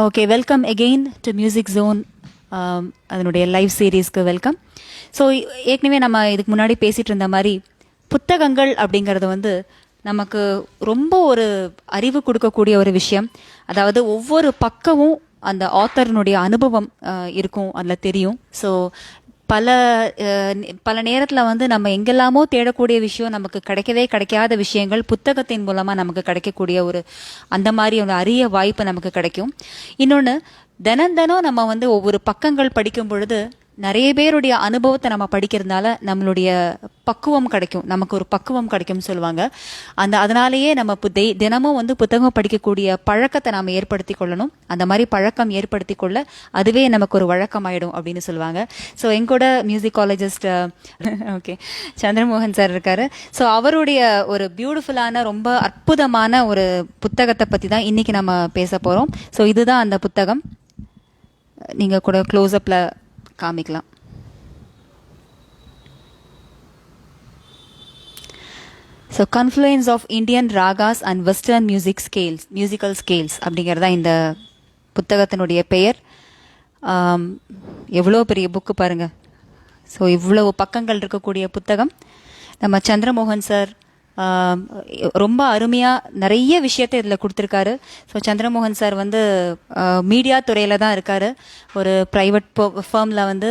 Okay, welcome again to music zone. அதனுடைய live சீரீஸ்க்கு welcome. So ஏற்கனவே நம்ம இதுக்கு முன்னாடி பேசிகிட்டு இருந்த மாதிரி புத்தகங்கள் அப்படிங்கிறது வந்து நமக்கு ரொம்ப ஒரு அறிவு கொடுக்கக்கூடிய ஒரு விஷயம். அதாவது ஒவ்வொரு பக்கமும் அந்த ஆத்தர்னுடைய அனுபவம் இருக்கும், அதில் தெரியும். ஸோ பல நேரத்தில் வந்து நம்ம எங்கெல்லாமோ தேடக்கூடிய விஷயம் நமக்கு கிடைக்காத விஷயங்கள் புத்தகத்தின் மூலமாக நமக்கு கிடைக்கக்கூடிய ஒரு அந்த மாதிரி ஒரு அரிய வாய்ப்பு நமக்கு கிடைக்கும். இன்னொன்று, தினம் நம்ம வந்து ஒவ்வொரு பக்கங்கள் படிக்கும் பொழுது நிறைய பேருடைய அனுபவத்தை நம்ம படிக்கிறதுனால நம்மளுடைய பக்குவம் கிடைக்கும், நமக்கு ஒரு பக்குவம் கிடைக்கும்னு சொல்லுவாங்க. அதனாலேயே நம்ம தினமும் வந்து புத்தகம் படிக்கக்கூடிய பழக்கத்தை நாம் ஏற்படுத்தி கொள்ளணும். அந்த மாதிரி பழக்கம் ஏற்படுத்தி கொள்ள அதுவே நமக்கு ஒரு வழக்கமாயிடும் அப்படின்னு சொல்லுவாங்க. ஸோ எங்கூட மியூசிக்காலஜிஸ்ட் ஓகே சந்திரமோகன் சார் இருக்காரு. ஸோ அவருடைய ஒரு பியூட்டிஃபுல்லான ரொம்ப அற்புதமான ஒரு புத்தகத்தை பற்றி தான் இன்னைக்கு நம்ம பேச போகிறோம். ஸோ இதுதான் அந்த புத்தகம். நீங்கள் கூட க்ளோஸ்அப்பில் காமிக்கலாம். So confluence of Indian ragas and western musical scales அப்படிங்கிறதா இந்த புத்தகத்தினுடைய பெயர். எவ்வளோ பெரிய புக்கு பாருங்க. ஸோ இவ்வளவு பக்கங்கள் இருக்கக்கூடிய புத்தகம். நம்ம சந்திரமோகன் சார் ரொம்ப அருமையாக நிறைய விஷயத்தை இதில் கொடுத்துருக்காரு. ஸோ சந்திரமோகன் சார் வந்து மீடியா துறையில் தான் இருக்கார். ஒரு ப்ரைவேட் ஃபர்மில் வந்து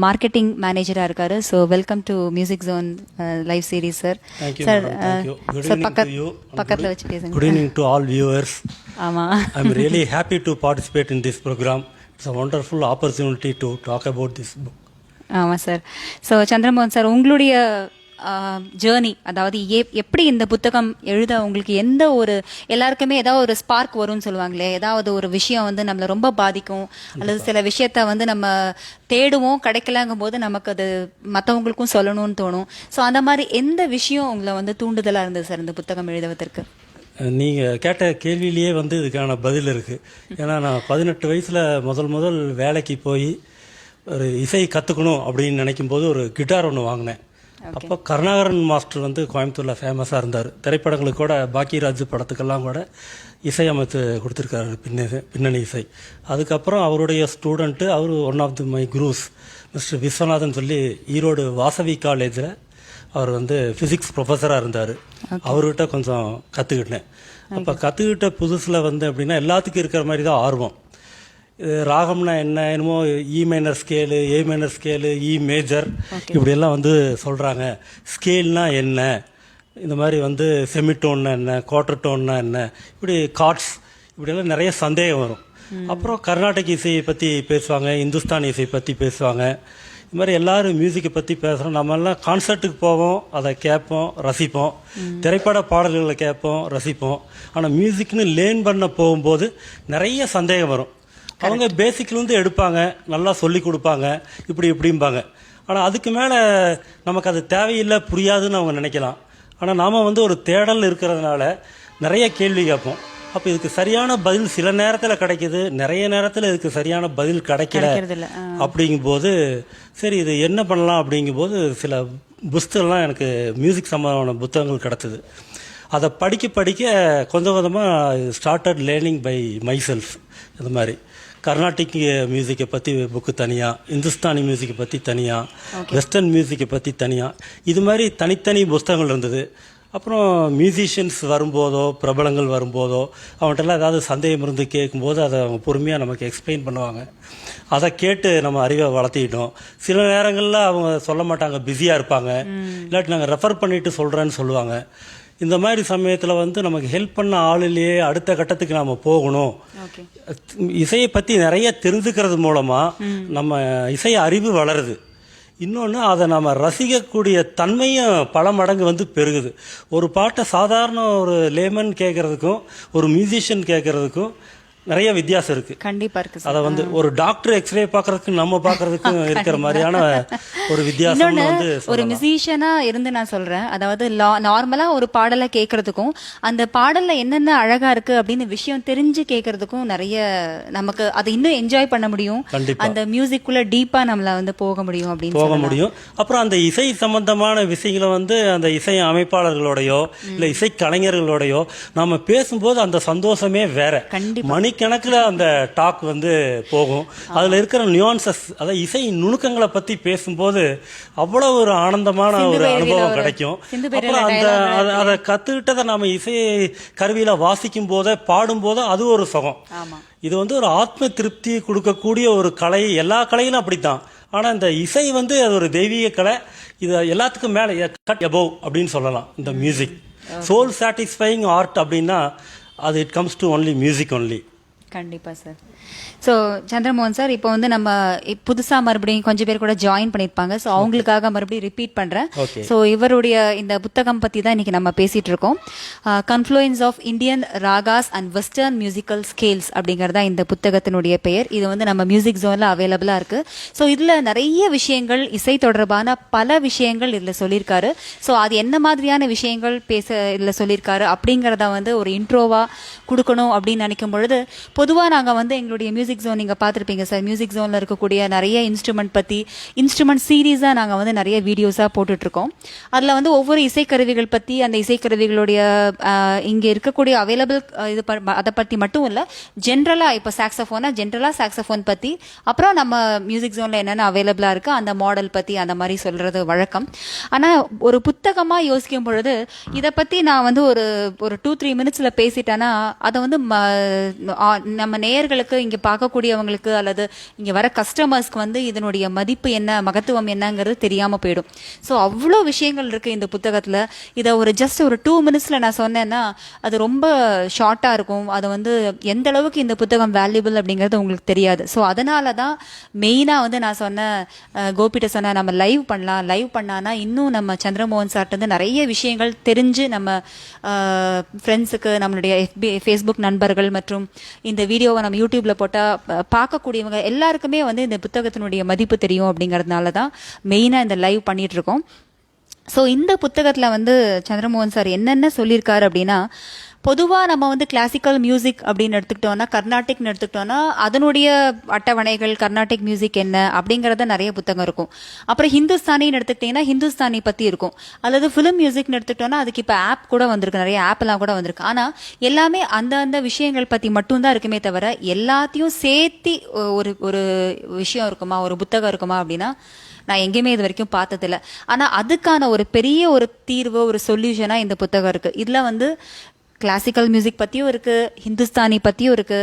மார்க்கெட்டிங் மேனேஜராக இருக்கார். So welcome to music zone live series sir. Sir sir பக்கத்தில் வச்சு பேசுங்க. Good evening to all viewers. ஆமாம், I am really happy to participate in this program. It's a wonderful opportunity to talk about this book. ஆமாம் sir. So Chandramohan sir, உங்களுடைய journey, அதாவது எப்படி இந்த புத்தகம் எழுத உங்களுக்கு எந்த ஒரு எல்லாருக்குமே ஏதாவது ஒரு ஸ்பார்க் வரும்னு சொல்லுவாங்களே, ஏதாவது ஒரு விஷயம் வந்து நம்மளை ரொம்ப பாதிக்கும், அல்லது சில விஷயத்த வந்து நம்ம தேடுவோம், கிடைக்கலங்கும் போது நமக்கு அது மற்றவங்களுக்கும் சொல்லணும்னு தோணும். ஸோ அந்த மாதிரி எந்த விஷயம் உங்களை வந்து தூண்டுதலாக இருந்தது சார் இந்த புத்தகம் எழுதுவதற்கு? நீங்கள் கேட்ட கேள்வியிலேயே வந்து இதுக்கான பதில் இருக்குது. ஏன்னா நான் 18 வயசில் முதல் வேலைக்கு போய் ஒரு இசை கற்றுக்கணும் அப்படின்னு நினைக்கும் போது ஒரு கிட்டார் ஒன்று வாங்கினேன். அப்போ கருணாகரன் மாஸ்டர் வந்து கோயம்புத்தூரில் ஃபேமஸாக இருந்தார். திரைப்படங்களுக்கு கூட பாக்கியராஜ் படத்துக்கெல்லாம் கூட இசையமைத்து கொடுத்துருக்காரு, பின்னணி இசை. அதுக்கப்புறம் அவருடைய ஸ்டூடெண்ட்டு, அவர் one of the my gurus mister Viswanathan சொல்லி ஈரோடு வாசவி காலேஜில் அவர் வந்து ஃபிசிக்ஸ் ப்ரொஃபஸராக இருந்தார். அவர்கிட்ட கொஞ்சம் கற்றுக்கிட்டேன். அப்போ கற்றுக்கிட்ட புதுசில் வந்து அப்படின்னா எல்லாத்துக்கும் இருக்கிற மாதிரி தான் ஆர்வம். ராகம்னா என்னமோ இ மைனர் ஸ்கேலு, ஏ மைனர் ஸ்கேலு, இ மேஜர் இப்படியெல்லாம் வந்து சொல்கிறாங்க. ஸ்கேல்னா என்ன, இந்த மாதிரி வந்து செமிடோன்னா என்ன, குவார்டர் டோன்னா என்ன, இப்படி கார்ட்ஸ் இப்படியெல்லாம் நிறைய சந்தேகம் வரும். அப்புறம் கர்நாடக இசையை பற்றி பேசுவாங்க, இந்துஸ்தானி இசையை பற்றி பேசுவாங்க. இது மாதிரி எல்லோரும் மியூசிக்கை பற்றி பேசுகிறோம். நம்மெல்லாம் கான்சர்ட்டுக்கு போவோம், அதை கேட்போம், ரசிப்போம். திரைப்பட பாடல்களை கேட்போம், ரசிப்போம். ஆனால் மியூசிக்னு லேர்ன் பண்ண போகும்போது நிறைய சந்தேகம் வரும். அவங்க பேசிக்லேருந்து எடுப்பாங்க, நல்லா சொல்லி கொடுப்பாங்க, இப்படிம்பாங்க. ஆனால் அதுக்கு மேலே நமக்கு அது தேவையில்லை, புரியாதுன்னு அவங்க நினைக்கலாம். ஆனால் நாம் வந்து ஒரு தேடல் இருக்கிறதுனால நிறைய கேள்வி கேட்போம். அப்போ இதுக்கு சரியான பதில் சில நேரத்தில் கிடைக்கிது, நிறைய நேரத்தில் இதுக்கு சரியான பதில் கிடைக்கல. அப்படிங்கும்போது சரி இது என்ன பண்ணலாம் அப்படிங்கும்போது சில புஸ்தகம்லாம் எனக்கு மியூசிக் சம்பந்தமான புத்தகங்கள் கிடச்சிது. அதை படிக்க கொஞ்சம் கொஞ்சமாக started learning by my self. இது மாதிரி கர்நாடிக் மியூசிக்கை பற்றி புக்கு தனியாக, இந்துஸ்தானி மியூசிக்கை பற்றி தனியாக, வெஸ்டர்ன் மியூசிக்கை பற்றி தனியாக, இது மாதிரி தனித்தனி புஸ்தகங்கள் இருந்தது. அப்புறம் மியூசிஷியன்ஸ் வரும்போதோ, பிரபலங்கள் வரும்போதோ அவங்கள்ட்டெல்லாம் ஏதாவது சந்தேகம் இருந்து கேட்கும்போது அதை அவங்க பொறுமையாக நமக்கு எக்ஸ்பிளைன் பண்ணுவாங்க. அதை கேட்டு நம்ம அறிவை வளர்த்திக்கிட்டோம். சில நேரங்களில் அவங்க சொல்ல மாட்டாங்க, பிஸியாக இருப்பாங்க, இல்லாட்டி நாங்கள் ரெஃபர் பண்ணிவிட்டு சொல்கிறேன்னு சொல்லுவாங்க. இந்த மாதிரி சமயத்தில் வந்து நமக்கு ஹெல்ப் பண்ண ஆளுலேயே அடுத்த கட்டத்துக்கு நாம் போகணும். இசையை பற்றி நிறைய தெரிஞ்சுக்கிறது மூலமாக நம்ம இசை அறிவு வளருது. இன்னொன்று, அதை நம்ம ரசிக்கக்கூடிய தன்மையும் பல மடங்கு வந்து பெருகுது. ஒரு பாட்டை சாதாரண ஒரு லேமன் கேட்கறதுக்கும் ஒரு மியூசிஷியன் கேட்கறதுக்கும் நிறைய வித்தியாசம் இருக்கு. கண்டிப்பா இருக்கு. அதை வந்து ஒரு டாக்டர் எக்ஸ்ரே பாக்குறதுக்கு நம்ம பாக்குறதுக்கும் இருக்கிற மாதிரியான ஒரு வித்தியாசம் வந்து ஒரு மியூசிஷியனா இருந்து நான் சொல்றேன். அதாவது நார்மலா ஒரு பாடலை கேட்கறதுக்கும் அந்த பாடல்ல என்னென்ன அழகா இருக்கு அப்படின்னு விஷயம் தெரிஞ்சு கேட்கறதுக்கும் நிறைய நமக்கு அதை இன்னும் என்ஜாய் பண்ண முடியும். அந்த மியூசிக்குள்ள டீப்பா நம்மள வந்து போக முடியும் அப்படின்னு போக முடியும். அப்புறம் அந்த இசை சம்பந்தமான விஷயங்களை வந்து அந்த இசை அமைப்பாளர்களோடயோ இல்ல இசை கலைஞர்களோடயோ நாம பேசும்போது அந்த சந்தோஷமே வேற. மணி மணிக்கணக்கில் அந்த டாக் வந்து போகும். அதில் இருக்கிற நியூயான்சஸ், அதாவது இசை நுணுக்கங்களை பற்றி பேசும்போது அவ்வளோ ஒரு ஆனந்தமான ஒரு அனுபவம் கிடைக்கும். அப்புறம் அதை கற்றுக்கிட்டதை நம்ம இசை கருவியில் வாசிக்கும் போதே பாடும் போதே அது ஒரு சுகம். இது வந்து ஒரு ஆத்ம திருப்தி கொடுக்கக்கூடிய ஒரு கலை. எல்லா கலையிலும் அப்படித்தான். ஆனால் இந்த இசை வந்து அது ஒரு தெய்வீக கலை. இது எல்லாத்துக்கும் மேலே கட் அபவ் அப்படின்னு சொல்லலாம் இந்த மியூசிக். சோல் சாட்டிஸ்ஃபைங் ஆர்ட் அப்படின்னா அது it comes to only music only. கண்டிப்பா சார். ஸோ சந்திரமோகன் சார், இப்போ வந்து நம்ம புதுசா மறுபடியும் கொஞ்சம் பேர் கூட ஜாயின் பண்ணியிருப்பாங்க. ஸோ அவங்களுக்காக மறுபடியும் ரிப்பீட் பண்றேன். ஸோ இவருடைய இந்த புத்தகம் பத்தி தான் இன்னைக்கு நம்ம பேசிட்டு இருக்கோம். Confluence of Indian ragas and western musical scales அப்படிங்கறதா இந்த புத்தகத்தினுடைய பெயர். இது வந்து நம்ம மியூசிக் ஜோன்ல அவைலபிளா இருக்கு. ஸோ இதுல நிறைய விஷயங்கள், இசை தொடர்பான பல விஷயங்கள் இதுல சொல்லியிருக்காரு. ஸோ அது என்ன மாதிரியான விஷயங்கள் இதுல சொல்லியிருக்காரு அப்படிங்கறத வந்து ஒரு இன்ட்ரோவா கொடுக்கணும் அப்படின்னு நினைக்கும் பொழுது, பொதுவா நாங்க வந்து எங்களுடைய மியூசிக் ஜோன் நீங்க பார்த்திருப்பீங்க சார், மியூசிக் ஜோன்ல இருக்கக்கூடிய நிறைய இன்ஸ்ட்ருமெண்ட் பத்தி, இன்ஸ்ட்ருமெண்ட் சீரீஸா நாங்க வந்து நிறைய வீடியோஸா போட்டுட்டு இருக்கோம். அதுல வந்து ஒவ்வொரு இசைக்கருவிகள் பத்தி, அந்த இசைக்கருவிகளுடைய இங்க இருக்கக்கூடிய அவைலபிள் இது அதை பத்தி மட்டும் இல்ல, ஜென்ரலா இப்போ சாக்ஸோஃபோனா ஜென்ரலா சாக்ஸோஃபோன் பத்தி, அப்புறம் நம்ம மியூசிக் ஜோன்ல என்னென்ன அவைலபிளா இருக்கு அந்த மாடல் பத்தி அந்த மாதிரி சொல்றது வழக்கம். ஆனா ஒரு புத்தகமா யோசிக்கும் பொழுது இதை பத்தி நான் வந்து ஒரு 2-3 மினிட்ஸ்ல பேசிட்டேன்னா அதை வந்து நம்ம நேயர்களுக்கு, இங்க பார்க்கக்கூடியவங்களுக்கு அல்லது இங்க வர கஸ்டமர்ஸ்க்கு வந்து இதனுடைய மதிப்பு என்ன, மகத்துவம் என்னங்கிறது தெரியாம போயிடும். ஸோ அவ்வளோ விஷயங்கள் இருக்கு இந்த புத்தகத்துல. இதை ஜஸ்ட் ஒரு 2 மினிட்ஸ்ல நான் சொன்னேன்னா அது ரொம்ப ஷார்ட்டா இருக்கும். அது வந்து எந்த அளவுக்கு இந்த புத்தகம் வேல்யூபிள் அப்படிங்கிறது உங்களுக்கு தெரியாது. ஸோ அதனால தான் மெயினா வந்து நான் சொன்னேன், கோபிட்ட சொன்ன நம்ம லைவ் பண்ணலாம். லைவ் பண்ணானா இன்னும் நம்ம சந்திரமோகன் சார்ட்டு வந்து நிறைய விஷயங்கள் தெரிஞ்சு நம்ம ஃப்ரெண்ட்ஸுக்கு, நம்மளுடைய ஃபேஸ்புக் நண்பர்கள் மற்றும் இந்த வீடியோவை நம்ம யூடியூப்ல போட்டா பார்க்கக்கூடியவங்க எல்லாருக்குமே வந்து இந்த புத்தகத்தினுடைய மதிப்பு தெரியும். அப்படிங்கறதுனால தான் மெயினா இந்த லைவ் பண்ணிட்டு இருக்கோம். ஸோ இந்த புத்தகத்துல வந்து சந்திரமோகன் சார் என்னென்ன சொல்லியிருக்காரு அப்படின்னா, பொதுவா நம்ம வந்து கிளாசிக்கல் மியூசிக் அப்படின்னு எடுத்துக்கிட்டோம்னா, கர்நாடிக்னு எடுத்துக்கிட்டோம்னா அதனுடைய அட்டவணைகள், கர்நாடிக் மியூசிக் என்ன அப்படிங்கறத நிறைய புத்தகம் இருக்கும். அப்புறம் ஹிந்துஸ்தானின்னு எடுத்துக்கிட்டீங்கன்னா ஹிந்துஸ்தானி பத்தி இருக்கும். அல்லது ஃபிலிம் மியூசிக்னு எடுத்துக்கிட்டோம்னா அதுக்கு இப்போ ஆப் கூட வந்திருக்கு, நிறைய ஆப் எல்லாம் கூட வந்திருக்கு. ஆனா எல்லாமே அந்த விஷயங்கள் பத்தி மட்டும்தான் இருக்குமே தவிர எல்லாத்தையும் சேர்த்து ஒரு விஷயம் இருக்குமா, ஒரு புத்தகம் இருக்குமா அப்படின்னா நான் எங்கேயுமே இது வரைக்கும் பார்த்ததில்ல. ஆனா அதுக்கான ஒரு பெரிய ஒரு தீர்வு, ஒரு சொல்யூஷனா இந்த புத்தகம் இருக்கு. இதுல வந்து கிளாசிக்கல் மியூசிக் பத்தியும் இருக்கு, ஹிந்துஸ்தானி பத்தியும் இருக்கு,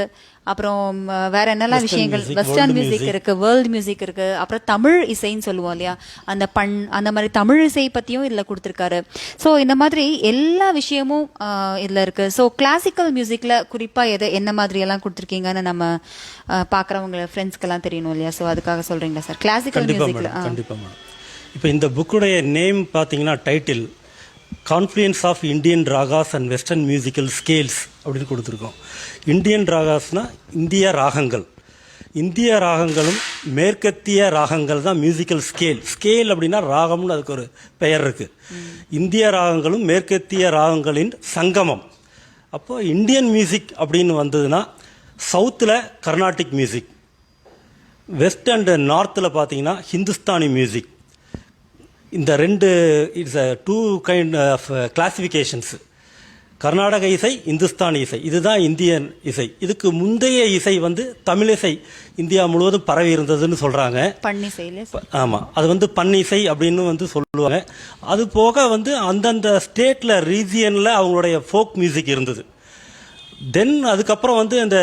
அப்புறம் வேற என்னெல்லாம் விஷயங்கள், வெஸ்டர்ன் மியூசிக் இருக்கு, வேர்ல்ட் மியூசிக் இருக்கு, அப்புறம் தமிழ் இசைன்னு சொல்லுவோம் இல்லையா, அந்த மாதிரி தமிழ் இசை பத்தியும் இதுல கொடுத்திருக்காரு. ஸோ இந்த மாதிரி எல்லா விஷயமும் இதுல இருக்கு. ஸோ கிளாசிக்கல் மியூசிக்ல குறிப்பா என்ன மாதிரி எல்லாம் கொடுத்துருக்கீங்கன்னு நம்ம பாக்குறவங்க ஃப்ரெண்ட்ஸ்க்கெல்லாம் தெரியணும் இல்லையா. ஸோ அதுக்காக சொல்றீங்களா சார் கிளாசிக்கல் மியூசிக்ல? கண்டிப்பா. இப்போ இந்த புக்குடைய நேம் பாத்தீங்கன்னா title confluence of Indian ragas and western musical scales அப்படின்னு கொடுத்துருக்கோம். இந்தியன் ராகாஸ்னா இந்திய ராகங்கள், இந்திய ராகங்களும் மேற்கத்திய ராகங்கள் தான் மியூசிக்கல் ஸ்கேல். ஸ்கேல் அப்படின்னா ராகம்னு அதுக்கு ஒரு பெயர் இருக்கு. இந்திய ராகங்களும் மேற்கத்திய ராகங்களின் சங்கமம். அப்போ இந்தியன் மியூசிக் அப்படின்னு வந்ததுன்னா சவுத்தில் கர்நாடிக் மியூசிக், வெஸ்ட் அண்ட் நார்த்தில் பார்த்தீங்கன்னா ஹிந்துஸ்தானி மியூசிக். இந்த ரெண்டு it's 2 kind of classifications. Carnatic இசை, இந்துஸ்தானி இசை, இதுதான் இந்தியன் இசை. இதுக்கு முந்தைய இசை வந்து தமிழிசை இந்தியா முழுவதும் பரவி இருந்ததுன்னு சொல்றாங்க. ஆமா, அது வந்து பன்னிசை அப்படின்னு வந்து சொல்லுவாங்க. அது போக வந்து அந்தந்த ஸ்டேட்ல, ரீஜியன்ல அவங்களுடைய ஃபோக் மியூசிக் இருந்தது. தென் அதுக்கப்புறம் வந்து இந்த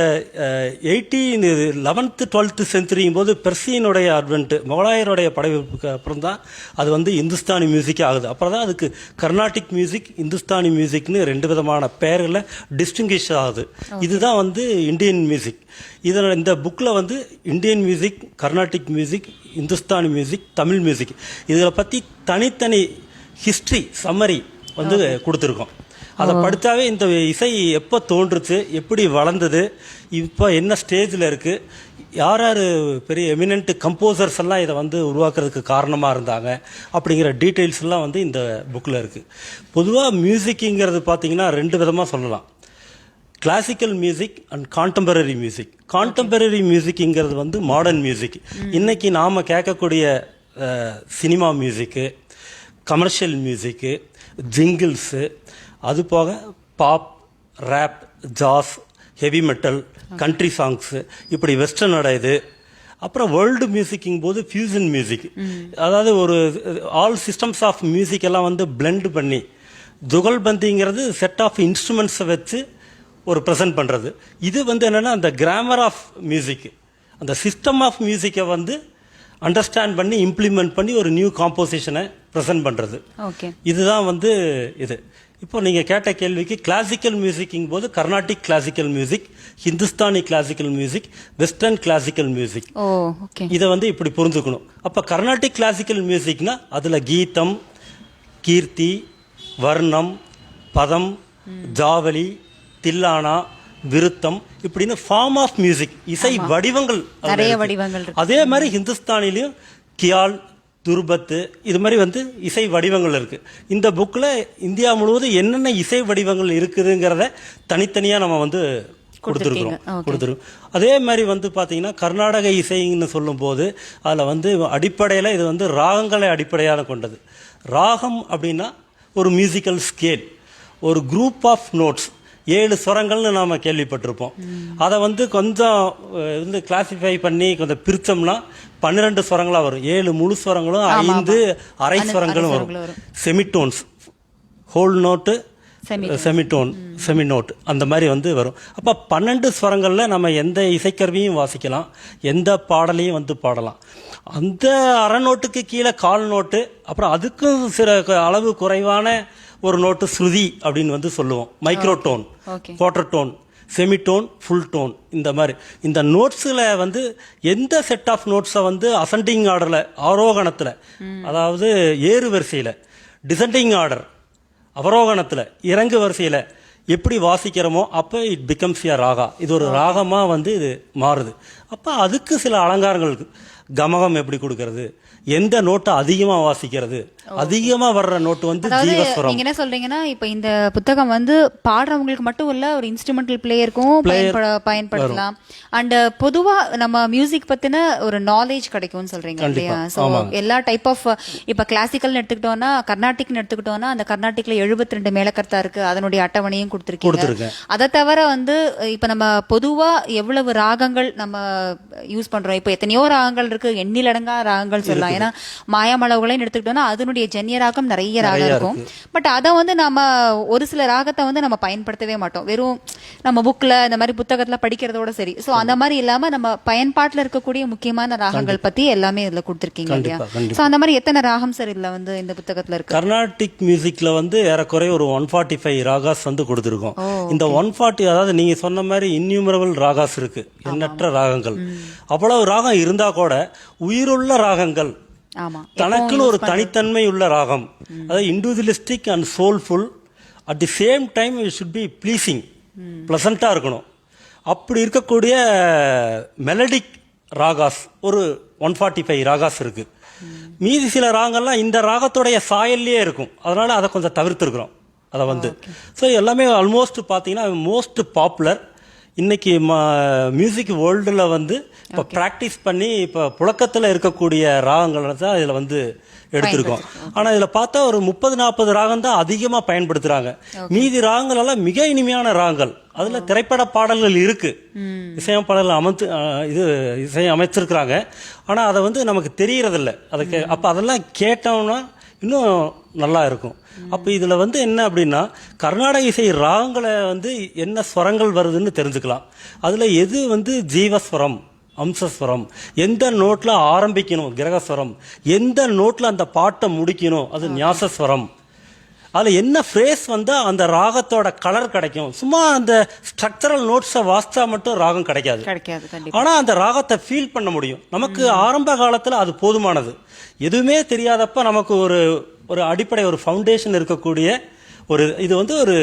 11th 12th செஞ்சுரியும் போது பெர்சியனுடைய அட்வென்ட், முகலாயருடைய படையெடுப்புக்கு அப்புறம் தான் அது வந்து இந்துஸ்தானி மியூசிக்கே ஆகுது. அப்புறம் தான் அதுக்கு கர்நாடிக் மியூசிக், இந்துஸ்தானி மியூசிக்னு 2 விதமான பெயர்களில் டிஸ்டிங்கிஷ் ஆகுது. இதுதான் வந்து இந்தியன் மியூசிக். இதில் இந்த புக்கில் வந்து Indian music, Carnatic music, Hindustani music, Tamil music, இதில் பற்றி தனித்தனி ஹிஸ்ட்ரி சம்மரி வந்து கொடுத்துருக்கோம். அதை படித்தாவே இந்த இசை எப்போ தோன்றுச்சு, எப்படி வளர்ந்தது, இப்போ என்ன ஸ்டேஜில் இருக்குது, யார் யார் பெரிய எமினன்ட் கம்போசர்ஸ் எல்லாம் இதை வந்து உருவாக்குறதுக்கு காரணமாக இருந்தாங்க அப்படிங்கிற டீட்டெயில்ஸ் எல்லாம் வந்து இந்த புக்கில் இருக்குது. பொதுவாக மியூசிக்குங்கிறது பார்த்தீங்கன்னா 2 விதமாக சொல்லலாம். Classical music and contemporary music. Contemporary மியூசிக்குங்கிறது வந்து மாடர்ன் மியூசிக். இன்னைக்கு நாம் கேட்கக்கூடிய சினிமா மியூசிக்கு, கமர்ஷியல் மியூசிக்கு, ஜிங்கிள்ஸு, அது போக பாப், ரேப், ஜாஸ், ஹெவி மெட்டல், கண்ட்ரி சாங்ஸு, இப்படி வெஸ்டர்னோட இது. அப்புறம் வேர்ல்டு மியூசிக்கிங் போது ஃபியூசன் மியூசிக், அதாவது ஒரு ஆல் சிஸ்டம்ஸ் ஆஃப் மியூசிக் எல்லாம் வந்து பிளெண்ட் பண்ணி, ஜுகல்பந்திங்கிறது செட் ஆஃப் இன்ஸ்ட்ருமெண்ட்ஸை வச்சு ஒரு ப்ரெசென்ட் பண்ணுறது. இது வந்து என்னென்னா அந்த கிராமர் ஆஃப் மியூசிக், அந்த சிஸ்டம் ஆஃப் மியூசிக்கை வந்து அண்டர்ஸ்டாண்ட் பண்ணி இம்ப்ளிமெண்ட் பண்ணி ஒரு நியூ காம்போசிஷனை ப்ரெசென்ட் பண்ணுறது. ஓகே, இதுதான் வந்து இது. இப்போ நீங்கள் கேட்ட கேள்விக்கு கிளாசிக்கல் மியூசிக்கிங் போது Carnatic classical music, Hindustani classical music, western classical music, இதை வந்து இப்படி புரிஞ்சுக்கணும். அப்போ கர்நாடிக் கிளாசிக்கல் மியூசிக்னா அதில் கீதம், கீர்த்தி, வர்ணம், பதம், ஜாவலி, தில்லானா, விருத்தம், இப்படின்னு ஃபார்ம் ஆஃப் மியூசிக், இசை வடிவங்கள் நிறைய வடிவங்கள். அதே மாதிரி ஹிந்துஸ்தானிலையும் கியால், துர்பத்து, இது மாதிரி வந்து இசை வடிவங்கள் இருக்கு. இந்த புக்கில் இந்தியா முழுவதும் என்னென்ன இசை வடிவங்கள் இருக்குதுங்கிறத தனித்தனியாக நம்ம வந்து கொடுத்துருக்கோம். அதே மாதிரி வந்து பார்த்தீங்கன்னா கர்நாடக இசைன்னு சொல்லும்போது அதில் வந்து அடிப்படையில் இது வந்து ராகங்களை அடிப்படையாக கொண்டது. ராகம் அப்படின்னா ஒரு மியூசிக்கல் ஸ்கேல், ஒரு குரூப் ஆஃப் நோட்ஸ், 7 ஸ்வரங்கள்னு நாம் கேள்விப்பட்டிருப்போம். அதை வந்து கொஞ்சம் வந்து கிளாசிஃபை பண்ணி கொஞ்சம் பிரித்தோம்னா 12 ஸ்வரங்களாக வரும். 7 முழு ஸ்வரங்களும், 5 அரை ஸ்வரங்களும் வரும். செமிடோன்ஸ், ஹோல் நோட்டு, செமிடோன், செமிநோட், அந்த மாதிரி வந்து வரும். அப்போ 12 ஸ்வரங்களில் நம்ம எந்த இசைக்கருவியும் வாசிக்கலாம், எந்த பாடலையும் வந்து பாடலாம். அந்த அரை நோட்டுக்கு கீழே கால் நோட்டு, அப்புறம் அதுக்கும் சில அளவு குறைவான ஒரு நோட்டு ஸ்ருதி அப்படின்னு வந்து சொல்லுவோம். Microtone, quarter tone, semitone, full tone, இந்த மாதிரி இந்த நோட்ஸில் வந்து எந்த செட் ஆஃப் நோட்ஸை வந்து அசெண்டிங் ஆர்டரில், ஆரோகணத்தில், அதாவது ஏறு வரிசையில், டிசெண்டிங் ஆர்டர் அவரோகணத்தில், இறங்கு வரிசையில் எப்படி வாசிக்கிறோமோ அப்போ இட் பிகம்ஸ் எ ராகா. இது ஒரு ராகமாக வந்து இது மாறுது. அப்போ அதுக்கு சில அலங்காரங்கள் இருக்கு. கமகம் எப்படி கொடுக்கறது, எந்த நோட்டை அதிகமாக வாசிக்கிறது, அதிகமாக வர்ற நோட்டு வந்து ஜீவஸ்வரம். நீங்க என்ன சொல்றீங்கன்னா இப்போ இந்த புத்தகம் வந்து பாடுறவங்களுக்கு மட்டும் இல்ல, ஒரு இன்ஸ்ட்ருமெண்டல் பிளேயருக்கும் பயன்படுத்தலாம். அண்ட் பொதுவா நம்ம மியூசிக் பத்தின ஒரு நாலேஜ் கிடைக்கும்னு சொல்றீங்க இல்லையா? ஸோ எல்லா டைப் ஆஃப், இப்போ கிளாசிக்கல்னு எடுத்துக்கிட்டோம்னா, கர்நாடிக்னு எடுத்துக்கிட்டோம்னா, அந்த கர்நாடிக்ல 72 மேலக்கர்த்தா இருக்கு, அதனுடைய அட்டவணையும் கொடுத்துருக்கீங்க. அதை தவிர வந்து இப்போ நம்ம பொதுவா எவ்வளவு ராகங்கள் நம்ம யூஸ் பண்றோம், இப்போ எத்தனையோ ராகங்கள் இருக்கு, எண்ணிலடங்கா ராகங்கள் சொல்லலாம். ஏன்னா மாயாமளவுகளையும் எடுத்துக்கிட்டோம்னா அதனுடைய ஜென்ய ராகம் நிறைய ராகம் இருக்கும். பட் அதை வந்து நம்ம ஒரு சில ராகத்தை வந்து நம்ம பயன்படுத்தவே மாட்டோம், வெறும் நம்ம புக்ல இந்த மாதிரி புத்தகத்துல படிக்கிறதோட சரி. சோ அந்த மாதிரி இல்லாம நம்ம பயன்பாட்டுல இருக்கக்கூடிய முக்கியமான ராகங்கள் பத்தி எல்லாமே இதுல கொடுத்திருக்கீங்க இல்லையா? சோ அந்த மாதிரி எத்தனை ராகம் சார் இதுல வந்து இந்த புத்தகத்துல இருக்கு? கர்நாடிக் மியூசிக்ல வந்து ஏறக்குறைய ஒரு 145 ராகாஸ் வந்து கொடுத்திருக்கோம். இந்த 140, அதாவது நீங்க சொன்ன மாதிரி இன்யூமரபிள் ராகாஸ் இருக்கு, எண்ணற்ற ராகங்கள். அவ்வளவு ராகம் இருந்தா கூட உயிருள்ள ராகங்கள், தனக்குன்னு ஒரு தனித்தன்மை உள்ள ராகம், அதாவது individualistic and soulful, at the same time it should be pleasing, placenta இருக்கணும். அப்படி இருக்கக்கூடிய மெலடிக் ராகாஸ் ஒரு 145 ராகாஸ் இருக்கு. மீதி சில ராகங்கள்லாம் இந்த ராகத்துடைய சாயல்லே இருக்கும், அதனால அதை கொஞ்சம் தவிர்த்துருக்குறோம் அதை வந்து. ஸோ எல்லாமே ஆல்மோஸ்ட் பார்த்தீங்கன்னா மோஸ்ட் பாப்புலர் இன்னைக்கு மியூசிக் வேர்ல்டில் வந்து இப்போ ப்ராக்டிஸ் பண்ணி இப்போ புழக்கத்தில் இருக்கக்கூடிய ராகங்களை தான் இதில் வந்து எடுத்திருக்கோம். ஆனால் இதில் பார்த்தா ஒரு 30-40 ராகம் தான் அதிகமாக பயன்படுத்துகிறாங்க. மீதி ராகங்கள் எல்லாம் மிக இனிமையான ராகங்கள். அதில் திரைப்பட பாடல்கள் இருக்கு, இசையமைப்பாளர்கள் இசை அமைச்சிருக்கிறாங்க. ஆனால் அதை வந்து நமக்கு தெரியறதில்ல. அதுக்கு அப்போ அதெல்லாம் கேட்டோம்னா இன்னும் நல்லா இருக்கும். அப்போ இதில் வந்து என்ன அப்படின்னா, கர்நாடக இசை ராகங்களை வந்து என்ன ஸ்வரங்கள் வருதுன்னு தெரிஞ்சுக்கலாம். அதில் எது வந்து ஜீவஸ்வரம், அம்சஸ்வரம், எந்த நோட்டில் ஆரம்பிக்கணும் கிரகஸ்வரம், எந்த நோட்டில் அந்த பாட்டை முடிக்கணும் அது ஞாசஸ்வரம், அதில் என்ன ஃப்ரேஸ் வந்தால் அந்த ராகத்தோட கலர் கிடைக்கும். சும்மா அந்த ஸ்ட்ரக்சரல் நோட்ஸை வாசித்தா மட்டும் ராகம் கிடைக்காது. ஆனால் அந்த ராகத்தை ஃபீல் பண்ண முடியும். நமக்கு ஆரம்ப காலத்தில் அது போதுமானது. எதுவுமே தெரியாதப்ப நமக்கு ஒரு அடிப்படை, ஒரு ஃபவுண்டேஷன் இருக்கக்கூடிய ஒரு இது வந்து ஒரு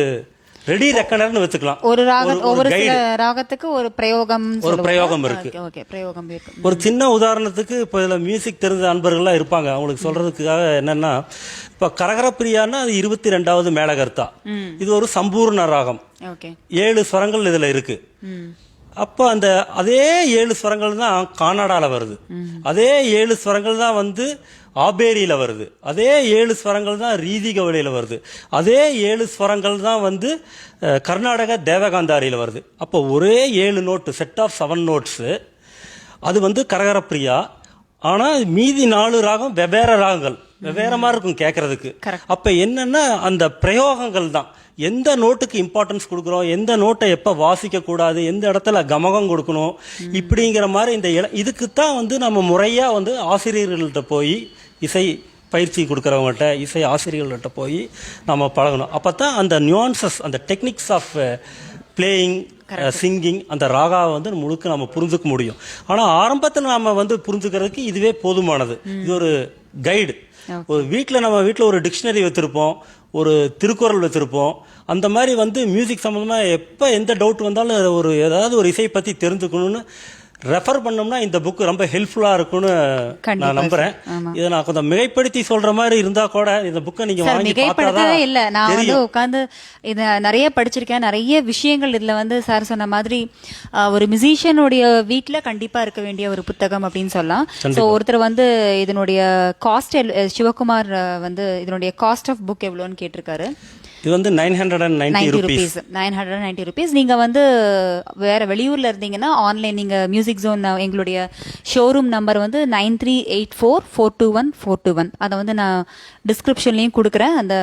ரெடி ரெக்கனர்னு வச்சுக்கலாம். ஒரு ராகத்துக்கு ஒரு பிரயோகம் இருக்கு. ஒரு சின்ன உதாரணத்துக்கு இப்போ இதில் மியூசிக் தெரிஞ்ச நண்பர்கள்லாம் இருப்பாங்க, அவங்களுக்கு சொல்றதுக்காக என்னன்னா, இப்போ கரகரப்பிரியான்னா அது 22வது மேலகர்த்தா. இது ஒரு சம்பூர்ண ராகம், 7 ஸ்வரங்கள் இதுல இருக்கு. அப்போ அந்த அதே 7 ஸ்வரங்கள் தான் கானாடால வருது, அதே 7 ஸ்வரங்கள் தான் வந்து ஆபேரியில் வருது. அதே 7 ஸ்வரங்கள் தான் ரீதி கவலையில் வருது. அதே 7 ஸ்வரங்கள் தான் வந்து கர்நாடக தேவகாந்தாரியில் வருது. அப்போ ஒரே 7 நோட்டு, செட் ஆஃப் 7 நோட்ஸு, அது வந்து கரகரப்பிரியா. ஆனால் மீதி 4 ராகம் வெவ்வேறு ராகங்கள், வெவ்வேறு மாதிரி இருக்கும் கேட்கறதுக்கு. அப்போ என்னன்னா அந்த பிரயோகங்கள் தான் எந்த நோட்டுக்கு இம்பார்ட்டன்ஸ் கொடுக்குறோம், எந்த நோட்டை எப்போ வாசிக்கக்கூடாது, எந்த இடத்துல கமகம் கொடுக்கணும், இப்படிங்கிற மாதிரி இந்த இதுக்கு தான் வந்து நம்ம முறையாக வந்து ஆசிரியர்கள்ட்ட போய், இசை பயிற்சி கொடுக்குறவங்கள்ட்ட, இசை ஆசிரியர்கள்ட்ட போய் நம்ம பழகணும். அப்போ தான் அந்த நியூஆன்சஸ், அந்த டெக்னிக்ஸ் ஆஃப் பிளேயிங், சிங்கிங், அந்த ராகாவை வந்து முழுக்க நம்ம புரிஞ்சுக்க முடியும். ஆனால் ஆரம்பத்தில் நம்ம வந்து புரிஞ்சுக்கிறதுக்கு இதுவே போதுமானது. இது ஒரு கைடு. ஒரு வீட்டில், நம்ம வீட்டில் ஒரு டிக்ஷனரி வச்சுருப்போம், ஒரு திருக்குறள் வச்சுருப்போம். அந்த மாதிரி வந்து மியூசிக் சம்மந்தமாக எப்போ எந்த டவுட் வந்தாலும் ஒரு ஏதாவது ஒரு இசையை பற்றி தெரிஞ்சுக்கணும்னு ரெஃபர் பண்ணோம்னா இந்த புக் ரொம்ப ஹெல்ப்ஃபுல்லாக இருக்கும்னு நான் நம்புறேன். இதை நான் கொஞ்சம் மிகைப்படுத்தி சொல்ற மாதிரி இருந்தா கூட இந்த புக்கை நீங்க வாங்கி மிகைப்படுத்தவே இல்ல. நான் வந்து உட்காந்து இதை நிறைய படிச்சிருக்கேன். நிறைய விஷயங்கள் இதுல வந்து சார் சொன்ன மாதிரி ஒரு மியூசிஷியனுடைய வீட்டுல கண்டிப்பா இருக்க வேண்டிய ஒரு புத்தகம் அப்படின்னு சொல்லலாம். ஸோ ஒருத்தர் வந்து இதனுடைய காஸ்ட், சிவகுமார் வந்து இதனுடைய காஸ்ட் ஆஃப் புக் எவ்வளோன்னு கேட்டிருக்காரு. இது வந்து 990 rupees. 990 rupees. நீங்க வந்து வேற வெளியூர்ல இருந்தீங்கன்னா ஆன்லைன், நீங்க மியூசிக் ஜோன் எங்களுடைய ஷோரூம் நம்பர் வந்து 9384421421. அதை வந்து நான் டிஸ்கிரிப்ஷன்லயும் கொடுக்குறேன். அந்த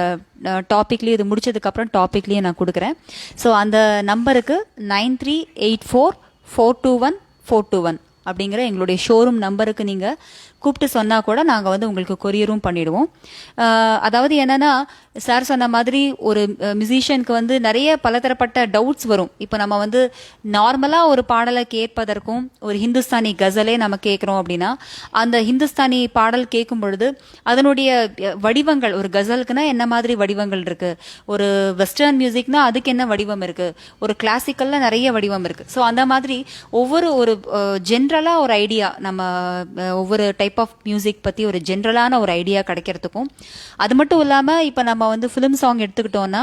டாபிக்லயும் இது முடிச்சதுக்கு அப்புறம் டாபிக்லயும் நான் கொடுக்குறேன். ஸோ அந்த நம்பருக்கு 9384421421 அப்படிங்கிற எங்களுடைய ஷோரூம் நம்பருக்கு நீங்க கூப்பிட்டு சொன்னா கூட நாங்க வந்து உங்களுக்கு கொரியரும் பண்ணிடுவோம். அதாவது என்னன்னா, சார் சொன்ன மாதிரி ஒரு மியூசிஷியனுக்கு வந்து நிறைய பலதரப்பட்ட டவுட்ஸ் வரும். இப்போ நம்ம வந்து நார்மலா ஒரு பாடலை கேட்பதற்கும் ஒரு ஹிந்துஸ்தானி கசலே நம்ம கேட்குறோம் அப்படின்னா, அந்த ஹிந்துஸ்தானி பாடல் கேட்கும் பொழுது அதனுடைய வடிவங்கள், ஒரு கசலுக்குன்னா என்ன மாதிரி வடிவங்கள் இருக்கு, ஒரு வெஸ்டர்ன் மியூசிக்னா அதுக்கு என்ன வடிவம் இருக்கு, ஒரு கிளாசிக்கல்ல நிறைய வடிவம் இருக்கு. ஸோ அந்த மாதிரி ஒவ்வொரு ஒரு ஜென்ரலா ஒரு ஐடியா, நம்ம ஒவ்வொரு டைப் ஆஃப் மியூசிக் பத்தி ஒரு ஜென்ரலான ஒரு ஐடியா கிடைக்கிறதுக்கும், அது மட்டும் இல்லாம இப்ப நம்ம வந்து ஃபிலிம் சாங் எடுத்துக்கிட்டோம்னா,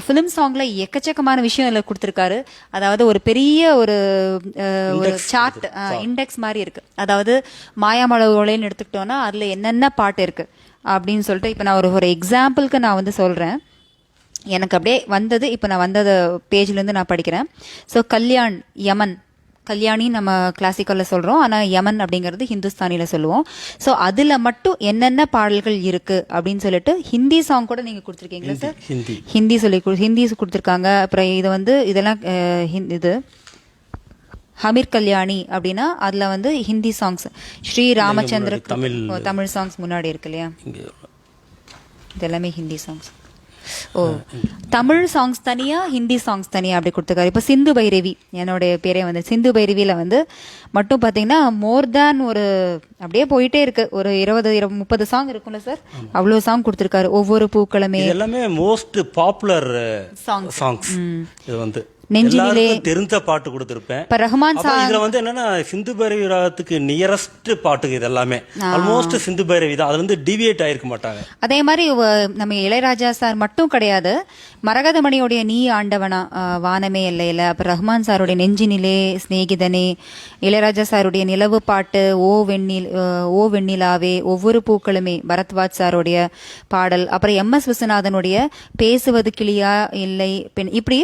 ஃபிலிம் சாங்ல எக்கச்சக்கமான விஷயம் இதுல கொடுத்திருக்காரு. அதாவது ஒரு பெரிய ஒரு சார்ட், இண்டெக்ஸ் மாதிரி இருக்கு. அதாவது மாயாமலோலேன்னு எடுத்துக்கிட்டோம்னா அதுல என்னென்ன பாட்டு இருக்கு அப்படின்னு சொல்லிட்டு, இப்ப நான் ஒரு எக்ஸாம்பிளுக்கு நான் வந்து சொல்றேன். எனக்கு அப்படியே வந்தது, இப்ப நான் வந்தது பேஜ்ல இருந்து நான் படிக்கிறேன். ஸோ கல்யாண், யமன், கல்யாணி நம்ம கிளாசிக்கல்ல சொல்றோம், ஆனா யமன் அப்படிங்கிறது ஹிந்துஸ்தானில சொல்லுவோம். ஸோ அதுல மட்டும் என்னென்ன பாடல்கள் இருக்கு அப்படின்னு சொல்லிட்டு ஹிந்தி சாங் கூட நீங்க கொடுத்துருக்கீங்களா சார்? ஹிந்தி கொடுத்துருக்காங்க. அப்புறம் இது வந்து இதெல்லாம் இது ஹமீர் கல்யாணி அப்படின்னா அதுல வந்து ஹிந்தி சாங்ஸ், ஸ்ரீ ராமச்சந்திர தமிழ் சாங்ஸ் முன்னாடி இருக்கு இல்லையா, இதெல்லாமே ஹிந்தி சாங்ஸ். ஓ, தமிழ் சாங்ஸ் தனியா, ஹிந்தி சாங்ஸ் தனியா அப்படி கொடுத்துருக்காரு. இப்போ சிந்து பைரவி, என்னுடைய பேரே வந்து சிந்து பைரவியில வந்து மட்டும் பாத்தீங்கன்னா மோர் தேன் ஒரு அப்படியே போயிட்டே இருக்கு, ஒரு 20-30 சாங் இருக்கும்ல சார், அவ்வளவு சாங் கொடுத்துருக்காரு. ஒவ்வொரு பூக்களுமே எல்லாமே மோஸ்ட் பாப்புலர் சாங்ஸ். இது வந்து நெஞ்சிலே தெரிந்த பாட்டு கொடுத்திருப்பேன். இப்ப ரஹ்மான் சார் இதுல வந்து என்னன்னா சிந்து பைரவி ராகத்துக்கு நியரஸ்ட் பாட்டுக்கு இது எல்லாமே ஆல்மோஸ்ட் சிந்து பைரவி தான். அது வந்து டிவியேட் ஆயிருக்க மாட்டாங்க. அதே மாதிரி நம்ம இளையராஜா சார் மட்டும் கிடையாது, மரகதமணியோடைய நீ ஆண்டவனா, வானமே எல்லையில, அப்புறம் ரஹ்மான் சாருடைய நெஞ்சினிலே, சிநேகிதனே, இளையராஜா சாருடைய நிலவு பாட்டு, ஓ வெண்ணிலாவே, ஒவ்வொரு பூக்களுமே, பரத்வாஜ் சாருடைய பாடல், அப்புறம் MS விஸ்வநாதனுடைய பேசுவது கிளியா இல்லை பெண், இப்படி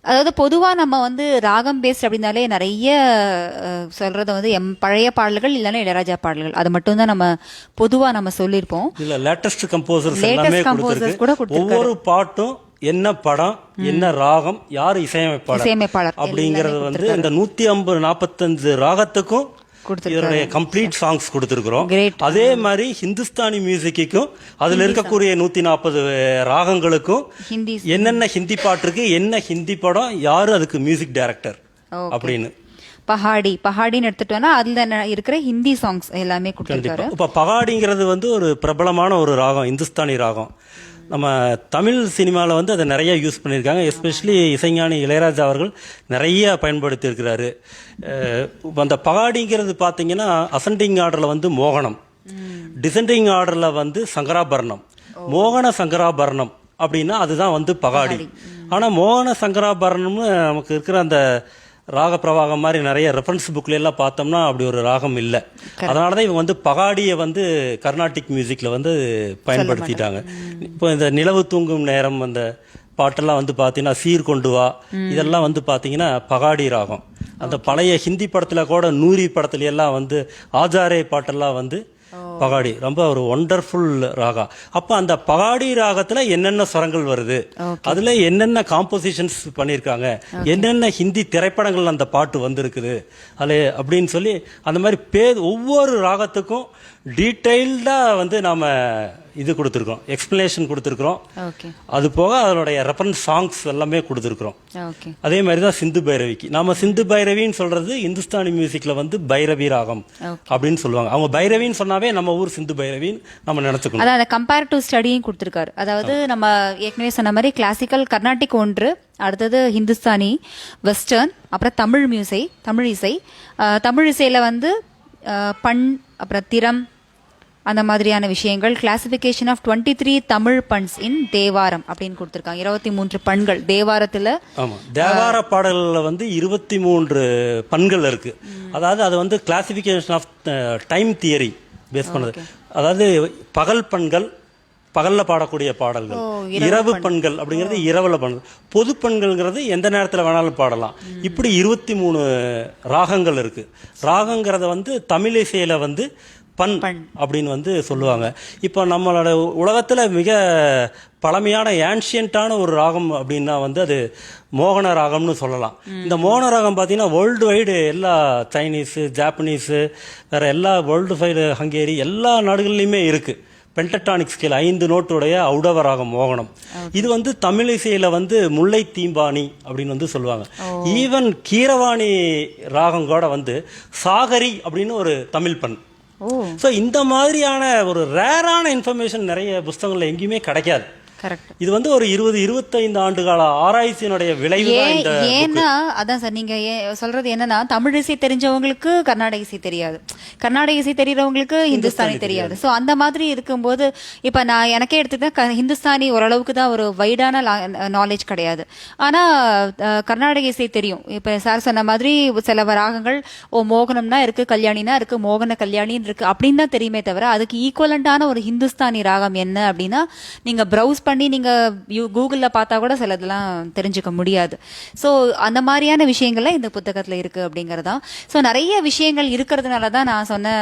அதாவது பொதுவா நம்ம வந்து ராகம் பேஸ்ட் அப்படின்னாலே நிறைய சொல்றது வந்து பழைய பாடல்கள் இல்லைன்னா இளையராஜா பாடல்கள், அது மட்டும் தான் நம்ம பொதுவா நம்ம சொல்லியிருப்போம். இல்ல லேட்டஸ்ட் கம்போசர்ஸ் கூட ஒவ்வொரு பாட்டும் என்ன படம், என்ன ராகம், யார் இசையமைப்பாளர் அப்படிங்கறது வந்து இந்த 145 ராகத்துக்கும் இதனுடைய கம்ப்ளீட் சாங்ஸ் கொடுத்திருக்கிறோம். அதே மாதிரி ஹிந்துஸ்தானி மியூசிக்கும் அதுல இருக்கக்கூடிய 140 ராகங்களுக்கும் என்னென்ன ஹிந்தி பாட்டு இருக்கு, என்ன ஹிந்தி படம், யாரு அதுக்கு மியூசிக் டைரக்டர் அப்படின்னு. பஹாடின்னு எடுத்துட்டோம்னா அதுல இருக்கிற ஹிந்தி சாங்ஸ் எல்லாமே கொடுத்திருக்காரு. இப்ப பஹாடிங்கிறது வந்து ஒரு பிரபலமான ஒரு ராகம், இந்துஸ்தானி ராகம். நம்ம தமிழ் சினிமாவில் வந்து அதை நிறைய யூஸ் பண்ணியிருக்காங்க. எஸ்பெஷலி இசைஞானி இளையராஜா அவர்கள் நிறைய பயன்படுத்தி இருக்கிறாரு. அந்த பகாடிங்கிறது பார்த்தீங்கன்னா அசெண்டிங் ஆர்டரில் வந்து மோகனம், டிசெண்டிங் ஆர்டரில் வந்து சங்கராபரணம். மோகன சங்கராபரணம் அப்படின்னா அதுதான் வந்து பகாடி. ஆனால் மோகன சங்கராபரணம்னு நமக்கு இருக்கிற அந்த ராக பிரவாகம் மாதிரி நிறைய ரெஃபரன்ஸ் புக்ல எல்லாம் பார்த்தோம்னா அப்படி ஒரு ராகம் இல்லை. அதனால தான் இவங்க வந்து பகாடியை வந்து கர்நாடிக் மியூசிக்ல வந்து பயன்படுத்திட்டாங்க. இப்போ இந்த நிலவு தூங்கும் நேரம் அந்த பாட்டெல்லாம் வந்து பார்த்தீங்கன்னா சீர் கொண்டு வா இதெல்லாம் வந்து பார்த்தீங்கன்னா பகாடி ராகம். அந்த பழைய ஹிந்தி படத்தில் கூட நூரி படத்துல எல்லாம் வந்து ஆஜாரே பாட்டெல்லாம் வந்து பகாடி ரொம்ப ஒரு ஒண்டர்ஃபுல் ராகா. அப்ப அந்த பகாடி ராகத்துல என்னென்ன ஸ்வரங்கள் வருது, அதுல என்னென்ன காம்போசிஷன்ஸ் பண்ணிருக்காங்க, என்னென்ன ஹிந்தி திரைப்படங்கள் அந்த பாட்டு வந்திருக்குது அது அப்படின்னு சொல்லி அந்த மாதிரி ஒவ்வொரு ராகத்துக்கும் டீடைல்டா வந்து நாம இது கொடுத்துருக்கோம், எக்ஸ்பிளனேஷன் கொடுத்துருக்கிறோம். அது போக அதனுடைய ரெஃபரன்ஸ் சாங்ஸ் எல்லாமே கொடுத்துருக்கிறோம். அதே மாதிரி தான் சிந்து பைரவிக்கு நாம சிந்து பைரவின்னு சொல்றது இந்துஸ்தானி மியூசிக்ல வந்து பைரவி ராகம் அப்படின்னு சொல்லுவாங்க. அவங்க பைரவின்னு சொன்னாவே நம்ம ஊர் சிந்து பைரவின்னு நம்ம நினைச்சுக்கணும். அதாவது கம்பேரிட்டிவ் ஸ்டடியும் கொடுத்துருக்காரு. அதாவது நம்ம ஏற்கனவே சொன்ன மாதிரி கிளாசிக்கல் கர்நாடிக் ஒன்று, அடுத்தது ஹிந்துஸ்தானி, வெஸ்டர்ன், அப்புறம் தமிழ் இசை. தமிழ் இசையில வந்து பண், அப்புறம் திறம், அந்த மாதிரியான விஷயங்கள். கிளாசிபிகேஷன் ஆஃப் 23 தமிழ் பண்ஸ் இன் தேவாரம் அப்படின்னு கொடுத்துருக்காங்க. 23 பண்கள் தேவாரத்துல. ஆமா, தேவார பாடல்ல வந்து 23 பண்கள் இருக்கு. அதாவது அது வந்து classification of time theory base பண்ணது. அதாவது பகல் பண்கள், பகல்ல பாடக்கூடிய பாடல்கள், இரவு பண்கள் அப்படிங்கிறது இரவுல பண்கள், பொது பண்கள்ங்கிறது எந்த நேரத்தில் வேணாலும் பாடலாம். இப்படி 23 ராகங்கள் இருக்கு. ராகங்கிறத வந்து தமிழ் இசையில வந்து பண் அப்படின்னு வந்து சொல்லுவாங்க. இப்போ நம்மளோட உலகத்துல மிக பழமையான ஏன்ஷியன்டான ஒரு ராகம் அப்படின்னா வந்து அது மோகன ராகம்னு சொல்லலாம். இந்த மோகன ராகம் பார்த்தீங்கன்னா வேர்ல்டு வைடு எல்லா சைனீஸு, ஜாப்பனீஸு, வேற எல்லா வேர்ல்டு வைடு, ஹங்கேரி எல்லா நாடுகள்லையுமே இருக்கு. பென்டடானிக் ஸ்கேல் 5 நோட்டுடைய ஔடவ ராகம் மோகனம். இது வந்து தமிழ் இசையில வந்து முல்லை தீம்பாணி அப்படின்னு வந்து சொல்லுவாங்க. ஈவன் கீரவாணி ராகம் கூட வந்து சாகரி அப்படின்னு ஒரு தமிழ் பண். ஸோ இந்த மாதிரியான ஒரு ரேரான இன்ஃபர்மேஷன் நிறைய புஸ்தகங்கள்ல எங்கேயுமே கிடைக்காது. இது வந்து ஒரு 20-25 ஆண்டு கால ஆராய்ச்சியினுடைய விளைவு தான். ஏன்னா அதான் சார் நீங்க சொல்றது என்னன்னா, தமிழ் இசை தெரிஞ்சவங்களுக்கு கர்நாடக இசை தெரியாது, கர்நாடக இசை தெரிகிறவங்களுக்கு ஹிந்துஸ்தானி தெரியாது. சோ அந்த மாதிரி இருக்கும்போது இப்ப நான் எனக்கே எடுத்துக்கிட்டா ஹிந்துஸ்தானி ஓரளவுக்கு தான் ஒரு வைடான நாலேஜ் கிடையாது. ஆனா கர்நாடக இசை தெரியும். இப்ப சார் சொன்ன மாதிரி சில ராகங்கள் மோகனம்னா இருக்கு, கல்யாணினா இருக்கு, மோகன கல்யாணின்னு இருக்கு அப்படின்னு தான் தெரியுமே தவிர அதுக்கு ஈக்குவலண்டான ஒரு ஹிந்துஸ்தானி ராகம் என்ன அப்படின்னா நீங்க ப்ரௌஸ் பண்ணி நீங்க கூகுள்ல பார்த்தா கூட சிலதெல்லாம் தெரிஞ்சுக்க முடியாது. சோ அந்த மாதிரியான விஷயங்கள்லாம் இந்த புத்தகத்துல இருக்கு அப்படிங்கறதா. சோ நிறைய விஷயங்கள் இருக்கிறதுனாலதான் நான் சொன்ன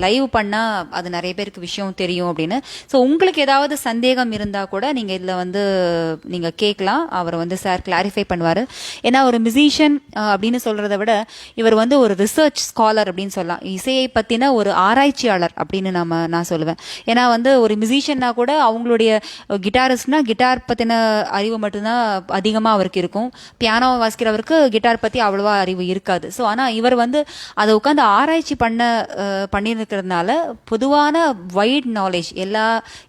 லைவ் பண்ணா அது நிறைய பேருக்கு விஷயம் தெரியும் அப்படின்னு. சோ உங்களுக்கு ஏதாவது சந்தேகம் இருந்தா கூட நீங்க இதுல வந்து நீங்க கேட்கலாம். அவர் வந்து சார் கிளாரிஃபை பண்ணுவாரு. ஏன்னா ஒரு மியூசிஷியன் அப்படின்னு சொல்றதை விட இவர் வந்து ஒரு ரிசர்ச் ஸ்காலர் அப்படின்னு சொல்லலாம். இசையை பத்தின ஒரு ஆராய்ச்சியாளர் அப்படின்னு நான் சொல்லுவேன். ஏன்னா வந்து ஒரு மியூசிஷியன்னா கூட அவங்களுடைய கிட்டாரிஸ்ட்னா கிட்டார் பத்தின அறிவு மட்டும்தான் அதிகமா அவருக்கு இருக்கும். பியானோ வாசிக்கிறவருக்கு கிட்டார் பத்தி அவ்வளவா அறிவு இருக்காது. ஸோ ஆனா இவர் வந்து அதை உட்காந்து ஆராய்ச்சி பண்ணிருக்கிறதுனால பொதுவான வைட் நாலேஜ், எல்லா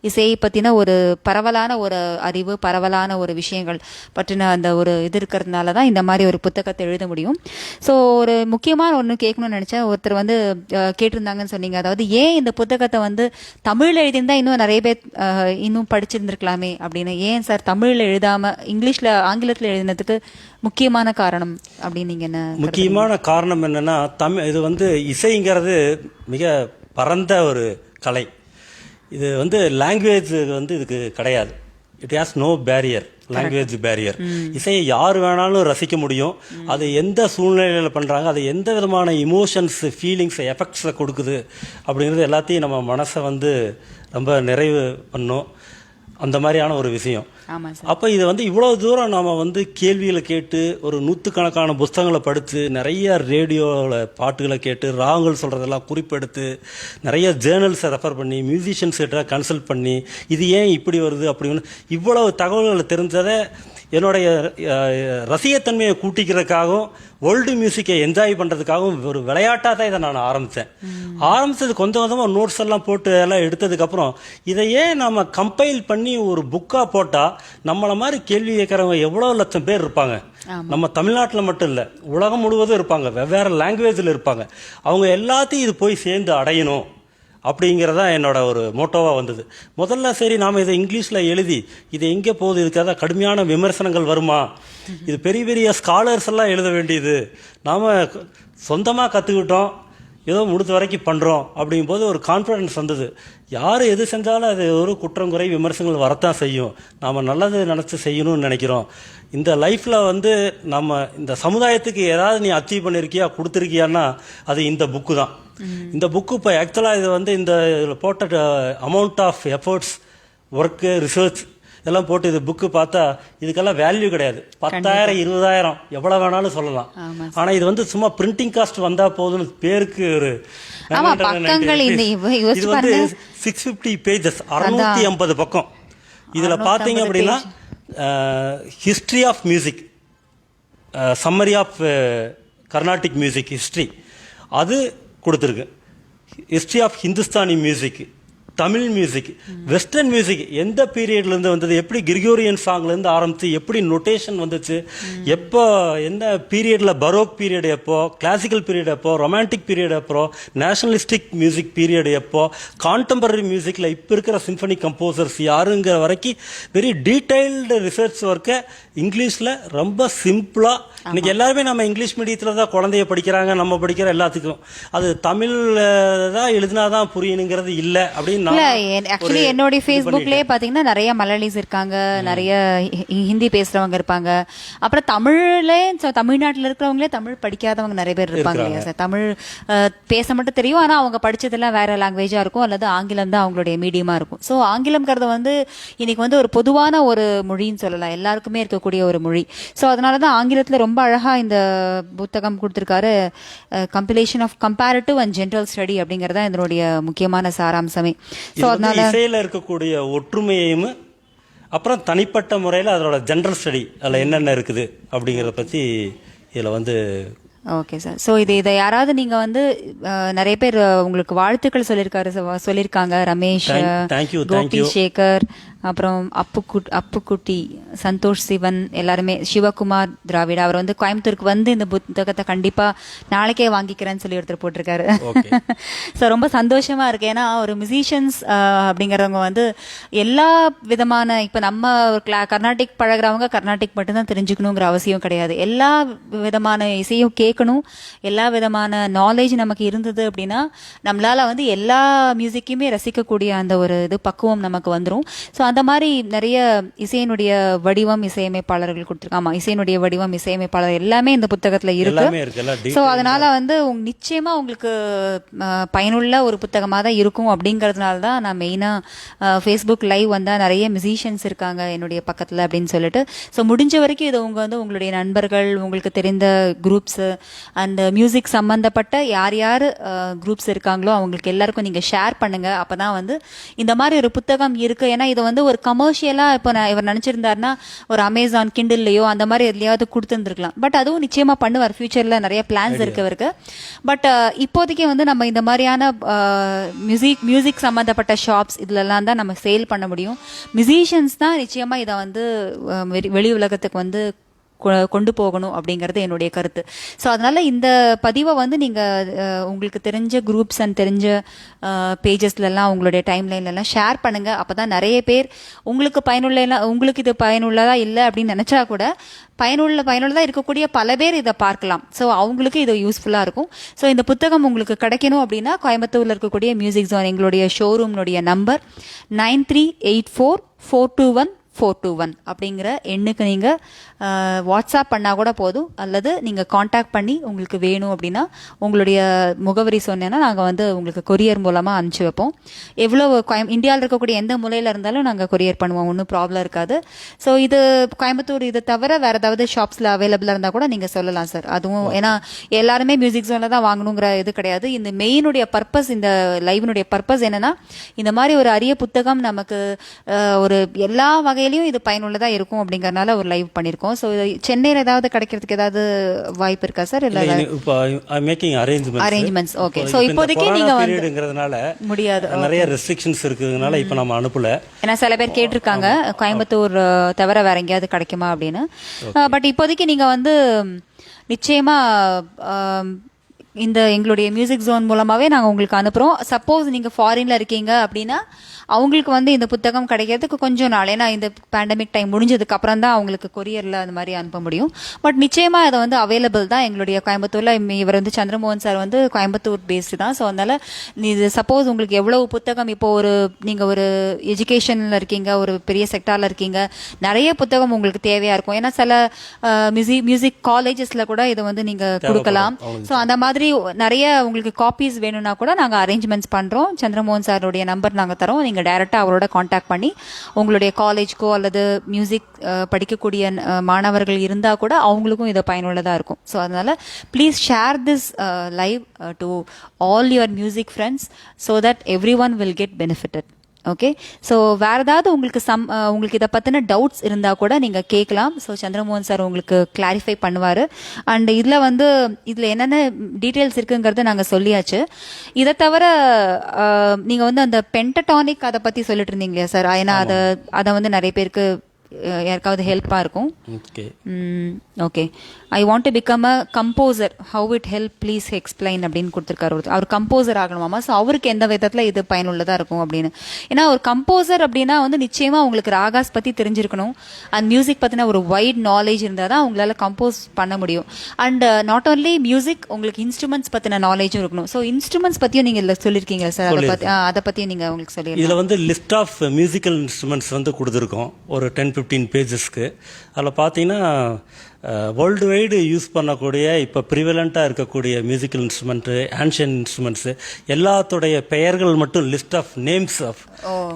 இசையை பத்தின ஒரு பரவலான ஒரு அறிவு, பரவலான ஒரு விஷயங்கள் பற்றின அந்த ஒரு இது இருக்கிறதுனால தான் இந்த மாதிரி ஒரு புத்தகத்தை எழுத முடியும். ஸோ ஒரு முக்கியமான ஒன்று கேட்கணும்னு நினைச்சேன். ஒருத்தர் வந்து கேட்டிருந்தாங்கன்னு சொன்னீங்க, அதாவது ஏன் இந்த புத்தகத்தை வந்து தமிழ்ல எழுதியிருந்தா இன்னும் நிறைய பேர் இன்னும் படிச்சிருந்திருக்கலாமே அப்படின்னு. ஏன் சார் தமிழ்ல எழுதாம இங்கிலீஷ்ல, ஆங்கிலத்துல எழுதினதுக்கு முக்கியமான காரணம் அப்படின்னு நீங்க என்ன? முக்கியமான காரணம் என்னன்னா, இது வந்து இசைங்கிறது மிக பரந்த ஒரு கலை. இது வந்து லாங்குவேஜ் வந்து இதுக்கு கிடையாது. It has no barrier, language barrier. இசையை யார் வேணாலும் ரசிக்க முடியும். அது எந்த சூழ்நிலையில பண்றாங்க, அது எந்த விதமான இமோஷன்ஸ், ஃபீலிங்ஸ், எஃபெக்ட்ஸை கொடுக்குது அப்படிங்கிறது எல்லாத்தையும் நம்ம மனசை வந்து ரொம்ப நிறைவு பண்ணும். அந்த மாதிரியான ஒரு விஷயம். அப்ப இது வந்து இவ்வளவு தூரம் நாம வந்து கேள்விகளை கேட்டு ஒரு 100கணக்கான புஸ்தகங்களை படித்து நிறைய ரேடியோவில் பாட்டுகளை கேட்டு ராகங்கள் சொல்றதெல்லாம் குறிப்பெடுத்து நிறைய ஜேர்னல்ஸை ரெஃபர் பண்ணி மியூசிஷியன்ஸ் கிட்ட கன்சல்ட் பண்ணி இது ஏன் இப்படி வருது அப்படின்னு இவ்வளவு தகவல்களை தெரிஞ்சதை என்னுடைய ரசிகத்தன்மையை கூட்டிக்கிறதுக்காகவும் வேர்ல்டு மியூசிக்கை என்ஜாய் பண்றதுக்காகவும் ஒரு விளையாட்டாக தான் இதை நான் ஆரம்பிச்சது. கொஞ்சம் கொஞ்சமாக நோட்ஸ் எல்லாம் போட்டு எல்லாம் எடுத்ததுக்கப்புறம் இதை ஏன் நம்ம கம்பைல் பண்ணி ஒரு புக்காக போட்டால் நம்மளை மாதிரி கேள்வி கேட்குறவங்க எவ்வளோ லட்சம் பேர் இருப்பாங்க. நம்ம தமிழ்நாட்டில் மட்டும் இல்லை, உலகம் முழுவதும் இருப்பாங்க, வெவ்வேறு லாங்குவேஜில் இருப்பாங்க. அவங்க எல்லாத்தையும் இது போய் சேர்ந்து அடையணும் அப்படிங்கிறதான் என்னோட ஒரு மோட்டோவாக வந்தது. முதல்ல சரி நாம் இதை இங்கிலீஷில் எழுதி இது எங்கே போகுது, இதுக்காக கடுமையான விமர்சனங்கள் வருமா, இது பெரிய பெரிய ஸ்காலர்ஸ் எல்லாம் எழுத வேண்டியது, நாம் சொந்தமாக கற்றுக்கிட்டோம், ஏதோ முடித்த வரைக்கும் பண்ணுறோம் அப்படிங்கும்போது ஒரு கான்ஃபிடன்ஸ் வந்தது. யார் எது செஞ்சாலும் அது ஒரு குற்றம் குறை விமர்சனங்கள் வரத்தான் செய்யும். நாம் நல்லது நினச்சி செய்யணும்னு நினைக்கிறோம். இந்த லைஃப்பில் வந்து நம்ம இந்த சமுதாயத்துக்கு ஏதாவது நீ அச்சீவ் பண்ணியிருக்கியா கொடுத்துருக்கியான்னா அது இந்த புக்கு தான். இந்த புக்கு இப்போ ஆக்சுவலாக இது வந்து இந்த இதில் போட்ட amount of efforts, work, research இதெல்லாம் போட்டு இது புக்கு பார்த்தா இதுக்கெல்லாம் வேல்யூ கிடையாது. 10,000 20,000 எவ்வளோ வேணாலும் சொல்லலாம். ஆனால் இது வந்து சும்மா பிரிண்டிங் காஸ்ட் வந்தால் போதும்னு பேருக்கு ஒரு இது வந்து 650 பேஜஸ், 650 பக்கம். இதில் பார்த்தீங்க அப்படின்னா history of music, summary of Carnatic music history அது கொடுத்துருக்கு, history of Hindustani music, Tamil music, western music எந்த பீரியட்லேருந்து வந்தது, எப்படி கிரிகோரியன் சாங்லேருந்து ஆரம்பித்து எப்படி நொட்டேஷன் வந்துச்சு, எப்போ என்ன பீரியடில், பரோக் பீரியட் எப்போ, கிளாசிக்கல் பீரியட் எப்போ, ரொமான்டிக் பீரியட் எப்போ, நேஷனலிஸ்டிக் மியூசிக் பீரியட் எப்போ, கான்டெம்பரரி மியூசிக்கில் இப்போ இருக்கிற சிம்பனி கம்போசர்ஸ் யாருங்கிற வரைக்கும் வெரி டீட்டெயில்டு ரிசர்ச் ஒர்க்கை இங்கிலீஷில் ரொம்ப சிம்பிளாக. இன்னைக்கு எல்லாருமே நம்ம இங்கிலீஷ் மீடியத்தில் தான் குழந்தைய படிக்கிறாங்க, நம்ம படிக்கிற எல்லாத்துக்கும். அது தமிழ் தான் எழுதினாதான் புரியணுங்கிறது இல்லை அப்படின்னு. ஆக்சுவலி என்னோட ஃபேஸ்புக்லயே பாத்தீங்கன்னா நிறைய மலையாளிஸ் இருக்காங்க, நிறைய ஹிந்தி பேசுறவங்க இருப்பாங்க, அப்புறம் தமிழ்நாட்டில் இருக்கிறவங்களே தமிழ் படிக்காதவங்க நிறைய பேர் இருப்பாங்க இல்லையா சார். தமிழ் பேச மட்டும் தெரியும், ஆனா அவங்க படிச்சதெல்லாம் வேற லாங்குவேஜா இருக்கும், அல்லது ஆங்கிலம் தான் அவங்களுடைய மீடியமா இருக்கும். ஸோ ஆங்கிலம்ங்கிறது வந்து இன்னைக்கு வந்து ஒரு பொதுவான ஒரு மொழின்னு சொல்லலாம், எல்லாருக்குமே இருக்கக்கூடிய ஒரு மொழி. ஸோ அதனாலதான் ஆங்கிலத்துல ரொம்ப அழகா இந்த புத்தகம் கொடுத்திருக்காரு, compilation of comparative and general study அப்படிங்கறத இதனுடைய முக்கியமான சாராம்சமே. இசையில இருக்கக்கூடிய ஒற்றுமையையும் அப்புறம் தனிப்பட்ட முறையில் அதோட ஜெனரல் ஸ்டடி அதில் என்னென்ன இருக்குது அப்படிங்கிறத பற்றி இதில் வந்து. Okay sir. ஸோ இதை யாராவது நீங்க வந்து நிறைய பேர் உங்களுக்கு வாழ்த்துக்கள் சொல்லியிருக்காங்க, ரமேஷ், கோபி சேகர், அப்புறம் அப்புக்குட்டி, சந்தோஷ் சிவன், எல்லாருமே, சிவகுமார் திராவிட, அவர் வந்து கோயம்புத்தூருக்கு வந்து இந்த புத்தகத்தை கண்டிப்பா நாளைக்கே வாங்கிக்கிறேன்னு சொல்லி ஒருத்தர் போட்டிருக்காரு. ஸோ ரொம்ப சந்தோஷமா இருக்கு. ஏன்னா ஒரு மியூசிஷியன்ஸ் அப்படிங்கிறவங்க வந்து எல்லா விதமான, இப்ப நம்ம கர்நாடிக் பழகிறவங்க கர்நாடிக் மட்டும்தான் தெரிஞ்சுக்கணுங்கிற அவசியம் கிடையாது. எல்லா விதமான இசையும் கேட்கணும், எல்லா விதமான நாலேஜ் நமக்கு இருந்தது அப்படின்னா நம்மளால வந்து எல்லா மியூசிக்குமே ரசிக்கக்கூடிய அந்த ஒரு இது பக்குவம் நமக்கு வந்துடும். ஸோ அந்த மாதிரி நிறைய இசையினுடைய வடிவம் இசையமைப்பாளர்கள் கொடுத்துருக்காங்க. ஆமா, இசையினுடைய வடிவம் இசையமைப்பாளர் எல்லாமே இந்த புத்தகத்துல இருக்கு. ஸோ அதனால வந்து நிச்சயமா உங்களுக்கு பயனுள்ள ஒரு புத்தகமாக தான் இருக்கும். அப்படிங்கறதுனால தான் நான் மெயினா ஃபேஸ்புக் லைவ் வந்தா நிறைய மியூசிஷியன்ஸ் இருக்காங்க என்னுடைய பக்கத்துல அப்படின்னு சொல்லிட்டு. ஸோ முடிஞ்ச வரைக்கும் இதை உங்களுடைய நண்பர்கள், உங்களுக்கு தெரிந்த குரூப்ஸ், அந்த மியூசிக் சம்பந்தப்பட்ட யார் யார் குரூப்ஸ் இருக்காங்களோ அவங்களுக்கு எல்லாருக்கும் நீங்க ஷேர் பண்ணுங்க. அப்பதான் வந்து இந்த மாதிரி ஒரு புத்தகம் இருக்கு. ஏன்னா இது வந்து ஒரு கமர்ஷியலா இப்போ இவர் நினைச்சிருந்தாருன்னா ஒரு அமேசான் கிண்டில்லையோ அந்த மாதிரி எதுலையாவது கொடுத்துருந்துருக்கலாம். பட் அதுவும் நிச்சயமா பண்ணுவார், ஃபியூச்சர்ல நிறைய பிளான்ஸ் இருக்கு அவருக்கு. பட் இப்போதைக்கு வந்து நம்ம இந்த மாதிரியான மியூசிக் சம்பந்தப்பட்ட ஷாப்ஸ் இதுலலாம் தான் நம்ம சேல் பண்ண முடியும். மியூசிஷியன்ஸ் தான் நிச்சயமா இதை வந்து வெளி உலகத்துக்கு வந்து கொண்டு போகணும் அப்படிங்கிறது என்னுடைய கருத்து. ஸோ அதனால இந்த பதிவை வந்து நீங்க உங்களுக்கு தெரிஞ்ச குரூப்ஸ் அண்ட் தெரிஞ்ச பேஜஸ்லாம் உங்களுடைய டைம்லைன்லாம் ஷேர் பண்ணுங்க. அப்பதான் நிறைய பேர் உங்களுக்கு இது பயனுள்ளதா இல்லை அப்படின்னு நினைச்சா கூட பயனுள்ளதா இருக்கக்கூடிய பல பேர் இதை பார்க்கலாம். ஸோ அவங்களுக்கு இது யூஸ்ஃபுல்லா இருக்கும். ஸோ இந்த புத்தகம் உங்களுக்கு கிடைக்கணும் அப்படின்னா கோயம்புத்தூர்ல இருக்கக்கூடிய மியூசிக் ஜோன் எங்களுடைய ஷோரூம்னுடைய நம்பர் 938421 அப்படிங்கிற எண்ணுக்கு நீங்க வாட்ஸ்அப் பண்ணா கூட போதும், அல்லது நீங்க காண்டாக்ட் பண்ணி உங்களுக்கு வேணும் அப்படின்னா உங்களுடைய முகவரி சொன்னேன்னா நாங்க வந்து உங்களுக்கு கொரியர் மூலமா அனுப்பிச்சு வைப்போம். எவ்வளவு இந்தியாவில் இருக்கக்கூடிய எந்த மூலையில இருந்தாலும் நாங்க கொரியர் பண்ணுவோம், ஒன்றும் ப்ராப்ளம் இருக்காது. ஸோ இது கோயம்புத்தூர் இதை தவிர வேற ஏதாவது ஷாப்ஸ்ல அவைலபிளா இருந்தா கூட நீங்க சொல்லலாம் சார். அதுவும் ஏன்னா எல்லாருமே மியூசிக் ஜோன்ல தான் வாங்கணுங்கிற இது கிடையாது. இந்த மெயினுடைய பர்பஸ், இந்த லைவ்னுடைய பர்பஸ் என்னன்னா இந்த மாதிரி ஒரு அரிய புத்தகம் நமக்கு ஒரு எல்லா வகையிலையும் இது பயனுள்ளதா இருக்கும் அப்படிங்கறதுனால ஒரு லைவ் பண்ணிருக்கோம். ஸோ சென்னையில் ஏதாவது கிடைக்கிறதுக்கு ஏதாவது வாய்ப்பு இருக்கா சார்? இல்ல மேக்கிங் அரேஞ்ச்மெண்ட்ஸ். ஓகே. ஸோ இப்போதைக்கு நீங்க வந்துங்கிறதுனால முடியாது, நிறைய ரெஸ்ட்ரிக்ஷன்ஸ் இருக்குதுனால இப்போ நம்ம அனுப்பல. ஏன்னா சில பேர் கேட்டிருக்காங்க கோயம்புத்தூர் தவிர வேற எங்கேயாவது கிடைக்குமா அப்படின்னு. பட் இப்போதைக்கு நீங்க வந்து நிச்சயமா இந்த எங்களுடைய மியூசிக் ஜோன் மூலமாவே நாங்க உங்களுக்கு அனுப்புறோம். சப்போஸ் நீங்க ஃபாரின்ல இருக்கீங்க அப்படின்னா அவங்களுக்கு வந்து இந்த புத்தகம் கிடைக்கிறதுக்கு கொஞ்சம் நாள், ஏன்னா இந்த பேண்டமிக் டைம் முடிஞ்சதுக்கு அப்புறம் தான் அவங்களுக்கு கொரியர்ல அந்த மாதிரி அனுப்ப முடியும். பட் நிச்சயமா அதை வந்து அவைலபிள் தான் எங்களுடைய கோயம்புத்தூர்ல. இவர் வந்து சந்திரமோகன் சார் வந்து கோயம்புத்தூர் பேஸ்டு தான். ஸோ அதனால இது சப்போஸ் உங்களுக்கு எவ்வளவு புத்தகம், இப்போ நீங்க ஒரு எஜுகேஷன்ல இருக்கீங்க, ஒரு பெரிய செக்டார்ல இருக்கீங்க, நிறைய புத்தகம் உங்களுக்கு தேவையா இருக்கும். ஏன்னா சில மியூசிக் காலேஜஸ்ல கூட இதை வந்து நீங்க கொடுக்கலாம். ஸோ அந்த மாதிரி நிறைய உங்களுக்கு காப்பீஸ் வேணும்னா கூட நாங்க அரேஞ்ச்மெண்ட்ஸ் பண்றோம். சந்திரமோகன் சாருடைய நம்பர் நாங்க தரோம். நீங்க டைரக்டா அவரோட காண்டாக்ட் பண்ணி உங்களுடைய காலேஜ்க்கோ அல்லது மியூசிக் படிக்கக்கூடிய மாணவர்கள் இருந்தா கூட அவங்களுக்கும் இது பயனுள்ளதா இருக்கும். ஸோ அதனால please share this live to all your music friends so that every one will get benefited. Okay. So வேற ஏதாவது உங்களுக்கு இதை பத்தின டவுட்ஸ் இருந்தா கூட நீங்க கேட்கலாம். ஸோ சந்திரமோகன் சார் உங்களுக்கு கிளாரிஃபை பண்ணுவாரு. அண்ட் இதுல என்னென்ன டீட்டெயில்ஸ் இருக்குங்கிறத நாங்க சொல்லியாச்சு. இதை தவிர நீங்க வந்து அந்த பென்டடானிக் அதை பத்தி சொல்லிட்டு இருந்தீங்க இல்லையா சார்? ஏன்னா அதை வந்து நிறைய பேருக்கு யாருக்காவது ஹெல்ப்பா இருக்கும். Okay. I want to become a composer, how it help please explain அப்படின்னு கொடுத்துருக்காரு. அவர் கம்போசர் ஆகணுமாமா. ஸோ அவருக்கு எந்த விதத்தில் இது பயனுள்ளதாக இருக்கும் அப்படின்னு. ஏன்னா ஒரு கம்போசர் அப்படின்னா வந்து நிச்சயமா உங்களுக்கு ராகாஸ் பற்றி தெரிஞ்சிருக்கணும், அண்ட் மியூசிக் பற்றின ஒரு வைட் நாலேஜ் இருந்தால் தான் உங்களால் கம்போஸ் பண்ண முடியும். அண்ட் நாட் ஓன்லி மியூசிக், உங்களுக்கு இன்ஸ்ட்ருமெண்ட்ஸ் பற்றின நாலேஜும் இருக்கணும். ஸோ இன்ஸ்ட்ருமெண்ட்ஸ் பற்றியும் நீங்கள் இதில் சொல்லியிருக்கீங்க சார், அதை பற்றியும் நீங்கள் உங்களுக்கு சொல்லி. இதில் வந்து லிஸ்ட் ஆஃப் மியூசிக்கல் இன்ஸ்ட்ருமெண்ட்ஸ் வந்து கொடுத்துருக்கோம் ஒரு 10-15 பேஜஸ்க்கு. அதில் பார்த்தீங்கன்னா வேர்ல்டு வைடு யூஸ் பண்ணக்கூடிய இப்போ ப்ரிவலண்ட்டாக இருக்கக்கூடிய மியூசிக்கல் இன்ஸ்ட்ருமெண்ட்டு, ஆன்ஷியன் இன்ஸ்ட்ருமெண்ட்ஸு எல்லாத்துடைய பெயர்கள் மட்டும், list of names of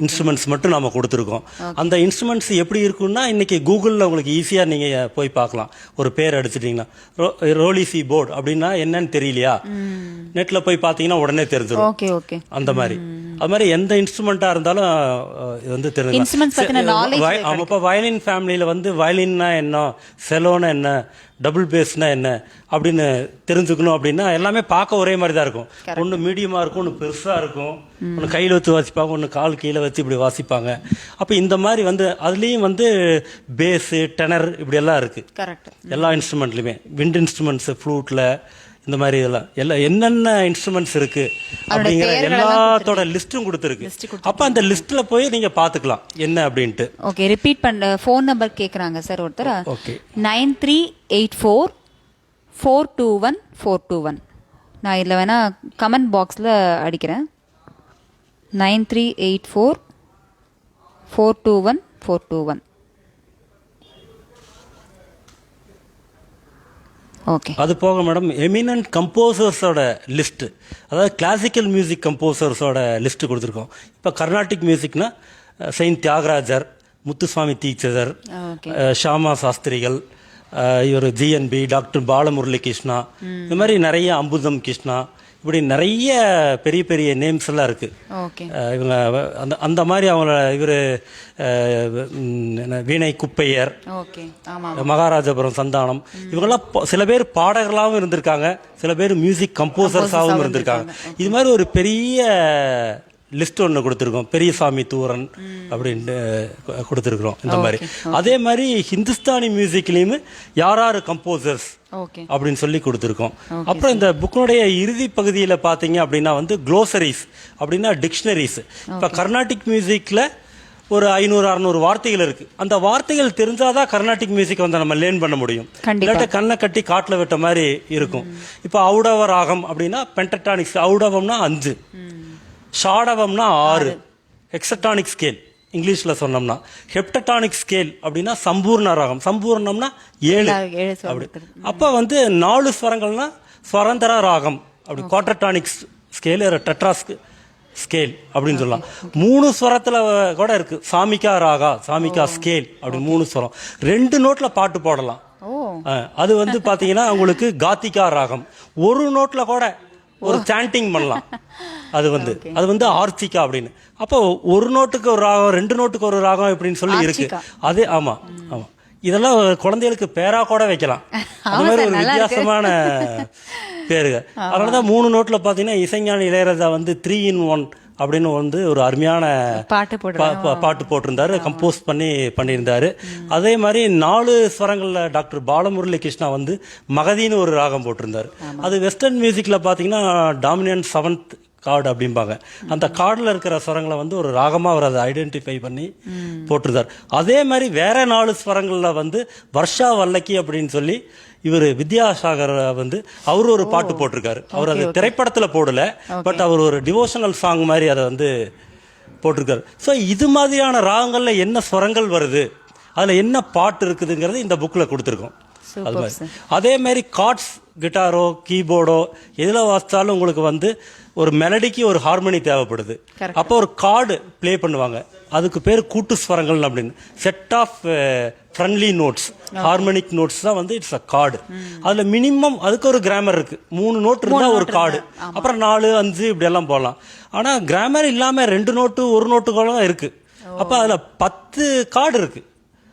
instruments மட்டும் நம்ம கொடுத்துருக்கோம். அந்த இன்ஸ்ட்ருமெண்ட்ஸ் எப்படி இருக்குன்னா இன்றைக்கி கூகுளில் உங்களுக்கு ஈஸியாக நீங்கள் போய் பார்க்கலாம். ஒரு பேர் அடிச்சிட்டிங்கன்னா ரோலிசி போர்டு அப்படின்னா என்னன்னு தெரியலையா, நெட்டில் போய் பார்த்தீங்கன்னா உடனே தெரிஞ்சிடும். Okay okay. அந்த மாதிரி அது மாதிரி எந்த இன்ஸ்ட்ருமெண்ட்டாக இருந்தாலும் இது வந்து தெரிஞ்சுக்கலாம். இப்போ வயலின் ஃபேமிலியில் வந்து வயலின்னா என்ன, செலோன்னா என்ன, டபுள் பேஸ்னா என்ன அப்படின்னு தெரிஞ்சுக்கணும். அப்படின்னா எல்லாமே பார்க்க ஒரே மாதிரி தான் இருக்கும். ஒன்று மீடியமாக இருக்கும், ஒன்று பெருசாக இருக்கும், ஒன்று கையில் வச்சு வாசிப்பாங்க, ஒன்று கால் கீழே வச்சு இப்படி வாசிப்பாங்க. அப்போ இந்த மாதிரி வந்து அதுலேயும் வந்து பேஸு, டெனர் இப்படி எல்லாம் இருக்குது எல்லா இன்ஸ்ட்ருமெண்ட்லையுமே. விண்ட் இன்ஸ்ட்ருமெண்ட்ஸு, ஃப்ளூட்டில் இந்த மாதிரி எல்லாம் என்னென்ன இன்ஸ்ட்ருமெண்ட்ஸ் இருக்கு அப்படிங்கிற எல்லாத்தோட லிஸ்ட்டும் கொடுத்துருக்கு. அப்ப அந்த லிஸ்ட்ல போய் நீங்க பாத்துக்கலாம் என்ன அப்படின்ட்டு. ஓகே. ரிப்பீட் பண்ண ஃபோன் நம்பர் கேக்குறாங்க சார் ஒருத்தர். ஓகே. 9384421421. நான் இதுல வேணா கமெண்ட் பாக்ஸ்ல அடிக்கிறேன். 9384421421. ஓகே. அது போக மேடம் எமினன்ட் கம்போசர்ஸோட லிஸ்ட், அதாவது கிளாசிக்கல் மியூசிக் கம்போசர்ஸோட லிஸ்ட் கொடுத்துருக்கோம். இப்போ கர்நாடிக் மியூசிக்னா செயின்ட் தியாகராஜர், முத்துசுவாமி தீட்சிதர், ஷாமா சாஸ்திரிகள், இவர் ஜிஎன்பி, டாக்டர் பாலமுரளி கிருஷ்ணா, இந்த மாதிரி நிறைய அம்புதம் கிருஷ்ணா, இப்படி நிறைய பெரிய பெரிய நேம்ஸ் எல்லாம் இருக்கு. இவங்க அந்த மாதிரி அவங்கள இவர் வீணை குப்பையர், மகாராஜபுரம் சந்தானம், இவங்கெல்லாம் சில பேர் பாடகர்களாகவும் இருந்திருக்காங்க, சில பேர் மியூசிக் கம்போசர்ஸாகவும் இருந்திருக்காங்க. இது மாதிரி ஒரு பெரிய லிஸ்ட் ஒன்று கொடுத்துருக்கோம். பெரியசாமி தூரன் அப்படின்ட்டு கொடுத்துருக்குறோம். இந்த மாதிரி அதே மாதிரி ஹிந்துஸ்தானி மியூசிக்லேயுமே யார் யார் கம்போசர்ஸ் அப்படின்னு சொல்லி கொடுத்துருக்கோம். அப்புறம் இந்த புக்கினுடைய இறுதி பகுதியில் பார்த்தீங்க அப்படின்னா வந்து க்ளோசரிஸ் அப்படின்னா டிக்ஷனரிஸ். இப்போ கர்நாடிக் மியூசிக்கில் ஒரு 500-600 வார்த்தைகள் இருக்கு. அந்த வார்த்தைகள் தெரிஞ்சாதான் கர்நாடிக் மியூசிக் வந்து நம்ம லேர்ன் பண்ண முடியும். இல்லாட்ட கண்ணை கட்டி காட்டில் விட்ட மாதிரி இருக்கும். இப்போ ஔடவ ராகம் அப்படின்னா பென்டடானிக்ஸ், ஔடவம்னா 5, ஷாடவம்னா 6, ஹெக்ஸடானிக் ஸ்கேல் இங்கிலீஷ்ல சொன்னோம்னா, ஹெப்டடானிக் ஸ்கேல் அப்படின்னா சம்பூர்ண ராகம், சம்பூர்ணம்னா 7 அப்படி. அப்ப வந்து 4 ஸ்வரங்கள்னா ஸ்வரந்தர ராகம், அப்படி குவாட்ரடானிக் ஸ்கேல், டெட்ராஸ்க் ஸ்கேல் அப்படின்னு சொல்லலாம். 3 ஸ்வரத்துல கூட இருக்கு. சாமிகா ராகா, சாமிகா ஸ்கேல், அப்படி 3 ஸ்வரம். 2 நோட்ல பாட்டு போடலாம். அது வந்து பாத்தீங்கன்னா உங்களுக்கு காத்திகா ராகம். 1 நோட்ல கூட ஒரு சாண்டிங் பண்ணலாம். அது வந்து ஆர்ச்சிகா அப்படின்னு. அப்போ 1 நோட்டுக்கு ஒரு ராகம், 2 நோட்டுக்கு ஒரு ராகம் இப்படின்னு சொல்லி இருக்கு. அது ஆமா. இதெல்லாம் குழந்தைகளுக்கு பேரா கூட வைக்கலாம். அந்த மாதிரி ஒரு வித்தியாசமான பேருங்க. அதனாலதான் 3 நோட்ல பாத்தீங்கன்னா இசைஞானி இளையராஜா வந்து 3 in 1 அப்படின்னு வந்து ஒரு அருமையான பாட்டு போட்டிருந்தாரு, கம்போஸ் பண்ணியிருந்தாரு. அதே மாதிரி 4 ஸ்வரங்கள்ல டாக்டர் பாலமுரளி கிருஷ்ணா வந்து மகதின்னு ஒரு ராகம் போட்டிருந்தாரு. அது வெஸ்டர்ன் மியூசிக்ல பாத்தீங்கன்னா டாமினன்ட் 7th கார்டு அப்படிம்பாங்க. அந்த கார்டில் இருக்கிற ஸ்வரங்களை வந்து ஒரு ராகமாக அவர் அதை ஐடென்டிஃபை பண்ணி போட்டிருந்தார். அதே மாதிரி வேற 4 ஸ்வரங்களில் வந்து வர்ஷா வல்லக்கி அப்படின்னு சொல்லி இவர் வித்யாசாகர் வந்து அவர் ஒரு பாட்டு போட்டிருக்காரு. அவர் அது திரைப்படத்தில் போடல, பட் அவர் ஒரு டிவோஷனல் சாங் மாதிரி அதை வந்து போட்டிருக்காரு. ஸோ இது மாதிரியான ராகங்கள்ல என்ன ஸ்வரங்கள் வருது, அதில் என்ன பாட்டு இருக்குதுங்கிறது இந்த புக்கில் கொடுத்துருக்கோம். அது மாதிரி அதே மாதிரி கார்ட்ஸ், கிட்டாரோ கீபோர்டோ எதில் வாசித்தாலும் உங்களுக்கு வந்து ஒரு மெலடிக்கு ஒரு ஹார்மோனி தேவைப்படுது. அப்போ ஒரு கார்டு ப்ளே பண்ணுவாங்க, அதுக்கு பேர் கூட்டு ஸ்வரங்கள் அப்படின்னு. Set of friendly notes, harmonic notes தான் வந்து இட்ஸ் அ கார்டு. அதுல மினிமம் அதுக்கு ஒரு கிராமர் இருக்கு. 3 நோட் இருந்தா ஒரு கார்டு, அப்புறம் 4, 5 இப்படி எல்லாம் போடலாம். ஆனா கிராமர் இல்லாம 2 நோட்டு 1 நோட்டுகளும் இருக்கு. அப்ப அதுல 10 கார்டு இருக்கு.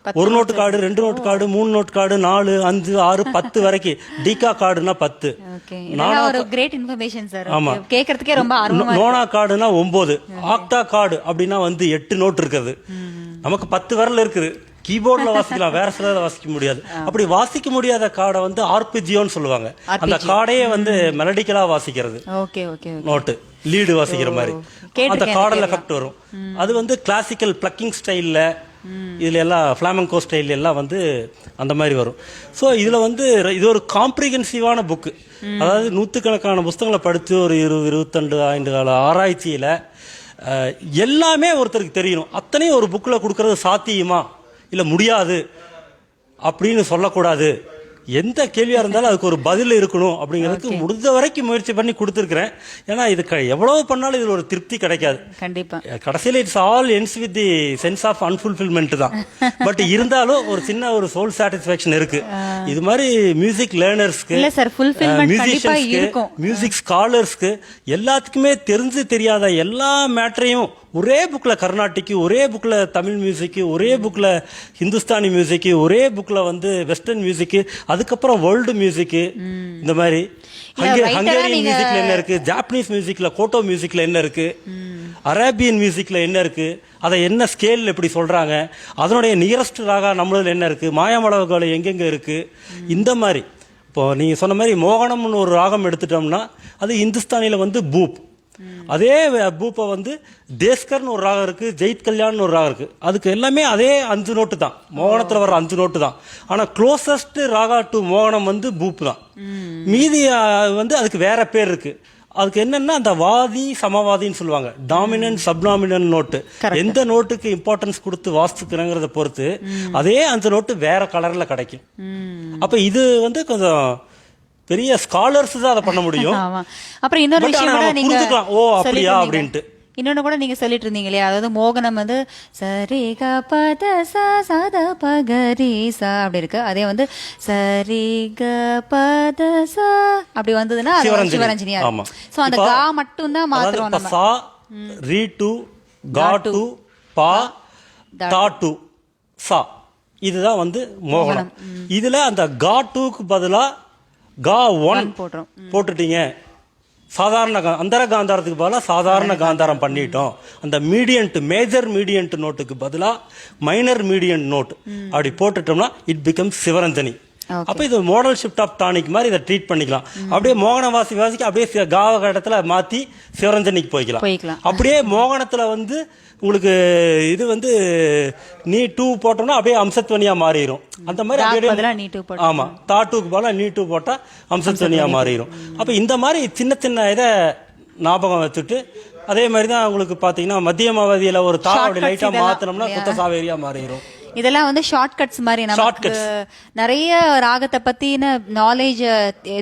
1 note card, 2 note card, 3 note card, 4, 5, 6, 10 வரைக்கும். டிகா கார்டுனா 10. நோனா கார்டுனா 9. ஆக்டா கார்டு அப்படின்னா வந்து 8 நோட்டு இருக்குது. நமக்கு 10 விரல் இருக்குது. கீபோர்ட்ல வாசிக்கலாம், வேற சில வாசிக்க முடியாது. அப்படி வாசிக்க முடியாத கார்டை வந்து ஆர்பிஜியோன்னு சொல்லுவாங்க. அந்த கார்டையே வந்து மெலடிக்கலா வாசிக்கிறது, நோட்டு லீடு வாசிக்கிற மாதிரி அந்த கார்டில் எஃபெக்ட் வரும். அது வந்து கிளாசிக்கல் பிளக்கிங் ஸ்டைல்ல, இதுல எல்லாம் ஃபிளாமெங்கோ ஸ்டைல் எல்லாம் வந்து அந்த மாதிரி வரும். ஸோ இதுல வந்து இது ஒரு காம்ப்ரிஹென்சிவான புக்கு. அதாவது 100கணக்கான புத்தகங்களை படித்து ஒரு 20-22 ஆண்டு கால ஆராய்ச்சியில எல்லாமே ஒருத்தருக்கு தெரியணும். அத்தனையும் ஒரு புக்கில் கொடுக்கறது சாத்தியமா இல்ல முடியாது அப்படின்னு சொல்லக்கூடாது. எந்த கேள்வியா இருந்தாலும் அதுக்கு ஒரு பதில் இருக்கணும் அப்படிங்கிறதுக்கு முடிஞ்ச வரைக்கும் முயற்சி பண்ணி கொடுத்துருக்கிறேன். ஏன்னா இது எவ்வளவு பண்ணாலும் இதுல ஒரு திருப்தி கிடைக்காது. கண்டிப்பா கடைசியில it's all ends with the sense of unfulfilment தான். பட் இருந்தாலும் ஒரு சின்ன ஒரு சோல் சாட்டிஸ்ஃபேக்ஷன் இருக்கு. இது மாதிரி மியூசிக் லேர்னர்ஸ்க்கு, மியூசிஷியன்ஸ்க்கு, மியூசிக் ஸ்காலர்ஸ்க்கு எல்லாத்துக்குமே தெரிஞ்சு தெரியாத எல்லா மேட்டரையும் ஒரே புக்ல கர்நாடிக்கு, ஒரே புக்ல தமிழ் மியூசிக், ஒரே புக்ல ஹிந்துஸ்தானி மியூசிக், ஒரே புக்ல வந்து வெஸ்டர்ன் மியூசிக், அதுக்கப்புறம் வேர்ல்டு மியூசிக், இந்த மாதிரி ஹங்கேரியன் மியூசிக்ல என்ன இருக்கு, ஜாப்பனீஸ் மியூசிக்ல, கோட்டோ மியூசிக்ல என்ன இருக்கு, அரேபியன் மியூசிக்ல என்ன இருக்கு, அதை என்ன ஸ்கேல் எப்படி சொல்றாங்க, அதனுடைய நியரஸ்ட் ராகா நம்மளதுல என்ன இருக்கு, மாயாமளவுகள் எங்கெங்க இருக்கு, இந்த மாதிரி. இப்போ நீங்க சொன்ன மாதிரி மோகனம்னு ஒரு ராகம் எடுத்துட்டோம்னா அது இந்துஸ்தானில வந்து பூப். அதே பூப்பை வந்து தேஸ்கர்னு ஒரு ராகம் இருக்கு, ஜெயித் கல்யாண்னு ஒரு ராகம் இருக்கு. அதுக்கு எல்லாமே அதே 5 நோட்டு தான், மோகனத்துல வர 5 நோட்டு தான். ஆனா க்ளோசஸ்ட் ராகா டு மோகனம் வந்து பூப் தான். மீதி வந்து அதுக்கு வேற பேர் இருக்கு. அதுக்கு என்னன்னா அந்த வாதி சமவாதின்னு சொல்லுவாங்க, டாமினன்ட் சப்டாமினன்ட் நோட்டு. எந்த நோட்டுக்கு இம்பார்ட்டன்ஸ் கொடுத்து வாசிக்கிறங்கிறத பொறுத்து அதே 5 நோட்டு வேற கலர்ல கிடைக்கும். அப்ப இது வந்து கொஞ்சம் பெரிய ஸ்காலர்ஸ் தான் அதை பண்ண முடியும். அப்புறம் இன்னொரு விஷயம் கூட நீங்க ஓ அப்படியா அப்படின்ட்டு இன்னொன்னு கூட நீங்க சொல்லிட்டு இருந்தீங்க இல்லையா, அதாவது மோகனம் வந்து சரிக பத சத பகரி சா அப்படி இருக்கு. அதே வந்து சரிக பத சா அப்படி வந்ததுன்னா சிவரஞ்சனியா இருக்கும். சோ அந்த கா மட்டும் தான் மாத்துறோம் நம்ம. சா ரீ டு கா டு பா தா டு சா, இதுதான் வந்து மோகனம். இதுல அந்த கா டுக்கு பதிலா கா 1 போட்டுட்டீங்க. சாதாரண அந்தர காந்தாரத்துக்கு பதிலாக சாதாரண காந்தாரம் பண்ணிட்டோம். அந்த மீடியன்ட், மேஜர் மீடியன்ட் நோட்டுக்கு பதிலா மைனர் மீடியன்ட் நோட் அப்படி போட்டுட்டோம்னா இட் பிகம்ஸ் சிவரஞ்சனி. அப்ப இது மாடல் ஷிஃப்ட் ஆஃப் டானிக் மாதிரி இதை ட்ரீட் பண்ணிக்கலாம். அப்படியே மோகன வாசிக்க அப்படியே காவ இடத்துல மாத்தி சிவரஞ்சனிக்கு போய்க்கலாம். அப்படியே மோகனத்துல வந்து உங்களுக்கு இது வந்து நீ 2 போட்டோம்னா அப்படியே அம்சத்வனியா மாறிடும். அந்த மாதிரி ஆமா, தாட்டுக்கு போல நீ 2 போட்டா அம்சத்வனியா மாறிடும். அப்ப இந்த மாதிரி சின்ன சின்ன இதை ஞாபகம் வச்சுட்டு, அதே மாதிரி தான் உங்களுக்கு பாத்தீங்கன்னா மத்தியமாவதியில ஒரு அப்படி லைட்டா மாத்தினோம்னா குத்த சாவேரியா மாறிடும். இதெல்லாம் வந்து ஷார்ட் கட்ஸ் மாதிரி. நமக்கு நிறைய ராகத்தை பத்தின நாலேஜ்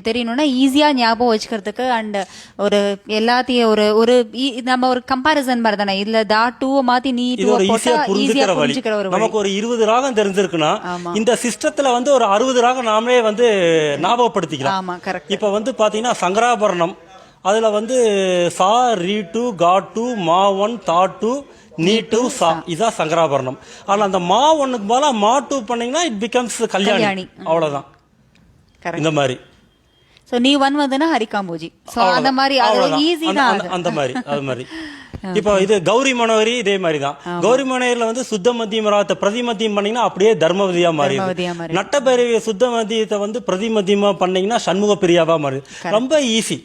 தெரியணும்னா ஈஸியா ஞாபகம் வச்சுக்கிறதுக்கு, அண்ட் ஒரு எல்லாத்தையும் ஒரு நம்ம ஒரு கம்பாரிசன் மாதிரி தானே. இதுல தா 2 மாத்தி நீ 2 போட்டா ஈஸியா புரிஞ்சுக்கிற ஒரு நமக்கு ஒரு 20 ராகம் தெரிஞ்சிருக்குன்னா இந்த சிஸ்டத்துல வந்து ஒரு 60 ராகம் நாமளே வந்து ஞாபகப்படுத்திக்கலாம். ஆமா, கரெக்ட். இப்ப வந்து பாத்தீங்கன்னா சங்கராபரணம், அதுல வந்து சா ரீ 2 கா 2 மா 1 தா 2 நீ 2 சா, இதான் சங்கராபரணம். ஆனா அந்த மா 1க்கு பதிலா மா 2 பண்ணீங்கன்னா இட் பிகம்ஸ் கல்யாணி. அவ்வளவுதான். இந்த மாதிரி. சோ நீ 1 வந்தனா ஹரிகாம்போஜி. சோ அந்த மாதிரி அது ஈஸி தான். அந்த மாதிரி அது மாதிரி இப்போ இது கௌரி மனோகரி இதே மாதிரி தான். கௌரி மனோகரில வந்து சுத்த மத்தியம் ராகத்தை பிரதி மத்தியம் பண்ணீங்கன்னா அப்படியே தர்மவதியா மாறிடுது. நட்ட பைரவிய சுத்த மத்தியத்தை வந்து பிரதி மத்தியமா பண்ணீங்கன்னா சண்முக பிரியாவா மாறிடுது. ரொம்ப ஈஸி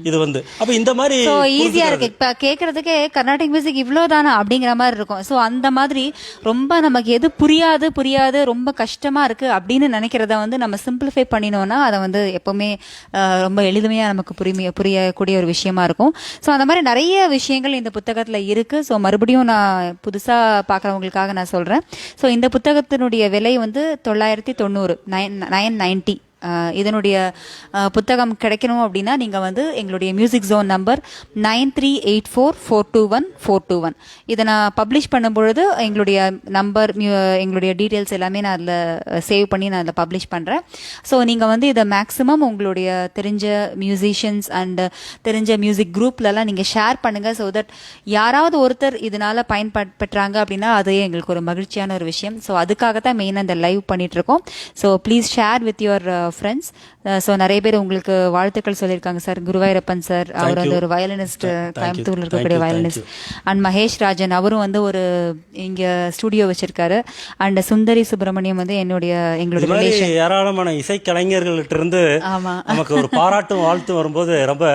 இது வந்து. அப்ப இந்த மாதிரி ஈஸியா இருக்கு. இப்ப கேக்குறதுக்கே கர்நாடிக் மியூசிக் இவ்வளவுதானா அப்படிங்கிற மாதிரி இருக்கும். சோ அந்த மாதிரி ரொம்ப நமக்கு எது புரியாது ரொம்ப கஷ்டமா இருக்கு அப்படின்னு நினைக்கிறத வந்து நம்ம சிம்பிளிஃபை பண்ணினோம்னா அதை வந்து எப்பவுமே ரொம்ப எளிமையா நமக்கு புரியக்கூடிய ஒரு விஷயமா இருக்கும். ஸோ அந்த மாதிரி நிறைய விஷயங்கள் இந்த புத்தகத்துல இருக்கு. ஸோ மறுபடியும் நான் புதுசா பாக்குறவங்களுக்காக நான் சொல்றேன். ஸோ இந்த புத்தகத்தினுடைய விலை வந்து 990 990. இதனுடைய புத்தகம் கிடைக்கணும் அப்படின்னா நீங்க வந்து எங்களுடைய மியூசிக் ஜோன் நம்பர் 9384421421 இதை நான் பப்ளிஷ் பண்ணும் பொழுது எங்களுடைய நம்பர் எங்களுடைய டீட்டெயில்ஸ் எல்லாமே நான் அதில் சேவ் பண்ணி நான் அதில் பப்ளிஷ் பண்ணுறேன். ஸோ நீங்கள் வந்து இதை மேக்ஸிமம் உங்களுடைய தெரிஞ்ச மியூசிஷியன்ஸ் அண்ட் தெரிஞ்ச மியூசிக் குரூப்லலாம் நீங்கள் ஷேர் பண்ணுங்கள். ஸோ தட் யாராவது ஒருத்தர் இதனால பயன்பெற்றாங்க அப்படின்னா அதே எங்களுக்கு ஒரு மகிழ்ச்சியான ஒரு விஷயம். ஸோ அதுக்காகத்தான் மெயினாக இந்த லைவ் பண்ணிட்டு இருக்கோம். So please share with your friends. So நிறைய பேர் உங்களுக்கு வாழ்த்துக்கள் சொல்லியிருக்காங்க சார். குருவாயூரப்பன் சார், அவர் வந்து ஒரு வயலினிஸ்ட், கோயம்புத்தூர்ல இருக்கக்கூடிய வயலினிஸ்ட். அண்ட் மகேஷ் ராஜன், அவரும் வந்து ஒரு இங்க ஸ்டுடியோ வச்சிருக்காரு. அண்ட் சுந்தரி சுப்பிரமணியம் வந்து எங்களுடைய ஏராளமான இசை கலைஞர்கள்ட்ட இருந்து நமக்கு ஒரு பாராட்டும் வாழ்த்தும் வரும்போது ரொம்ப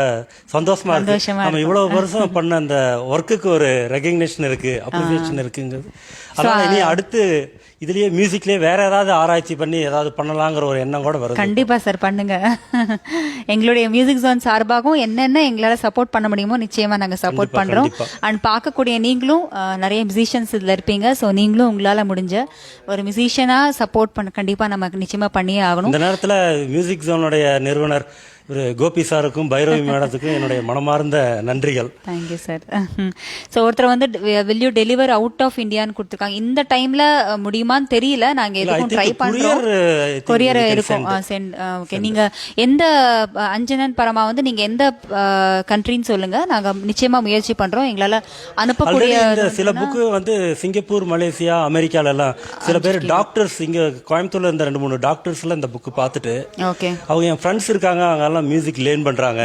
சந்தோஷமா இருக்கு. நம்ம இவ்வளவு வருஷம் பண்ண அந்த ஒர்க்குக்கு ஒரு ரெகக்னிஷன் இருக்கு, அப்ரிசியேஷன் இருக்குங்கிறது. அதனால இனி அடுத்து இதுலயே மியூசிக்லயே வேற ஏதாவது ஆராய்ச்சி பண்ணி ஏதாவது பண்ணலாங்கிற ஒரு எண்ணம் கூட வருது. கண்டிப்பா சார் பண்ணுங்க. எங்களுடைய மியூசிக் ஜோன் சார்பாகவும் என்னென்ன எங்களால சப்போர்ட் பண்ண முடியுமோ நிச்சயமா நாங்க சப்போர்ட் பண்றோம். அண்ட் பார்க்கக்கூடிய நீங்களும் நிறைய மியூசிஷியன்ஸ் இதுல இருப்பீங்க. ஸோ நீங்களும் உங்களால முடிஞ்ச ஒரு மியூசிஷியனா சப்போர்ட் பண்ண கண்டிப்பா நம்ம நிச்சயமா பண்ணியே ஆகணும். இந்த நேரத்துல மியூசிக் ஜோனுடைய நிறுவனர் கோபி சாருக்கும் பைரவி மேடத்துக்கும் என்னுடைய மனமார்ந்த நன்றிகள். Thank you sir. ஸோ ஒருத்தர் வந்து will you deliver out of இந்தியான்னு கொடுத்துருக்காங்க. இந்த டைம்ல முடியுமான்னு தெரியல. நாங்க எதுக்கும் ட்ரை பண்றோம். கொரியர் இருக்கும். ஓகே, நீங்க எந்த அஞ்சனன் பரமா வந்து நீங்க எந்த கண்ட்ரின்னு சொல்லுங்க, நாங்க நிச்சயமா முயற்சி பண்றோம். எங்களால அனுப்பக்கூடிய சில புக்கு வந்து சிங்கப்பூர், மலேசியா, அமெரிக்கால எல்லாம் சில பேர் டாக்டர்ஸ் இங்க கோயம்புத்தூர்ல இருந்த 2-3 டாக்டர்ஸ்ல இந்த புக்கு பார்த்துட்டு ஓகே அவங்க என் ஃப்ரெண்ட்ஸ் இருக்காங்க, அவங்க மியூசிக் லேர்ன் பண்றாங்க,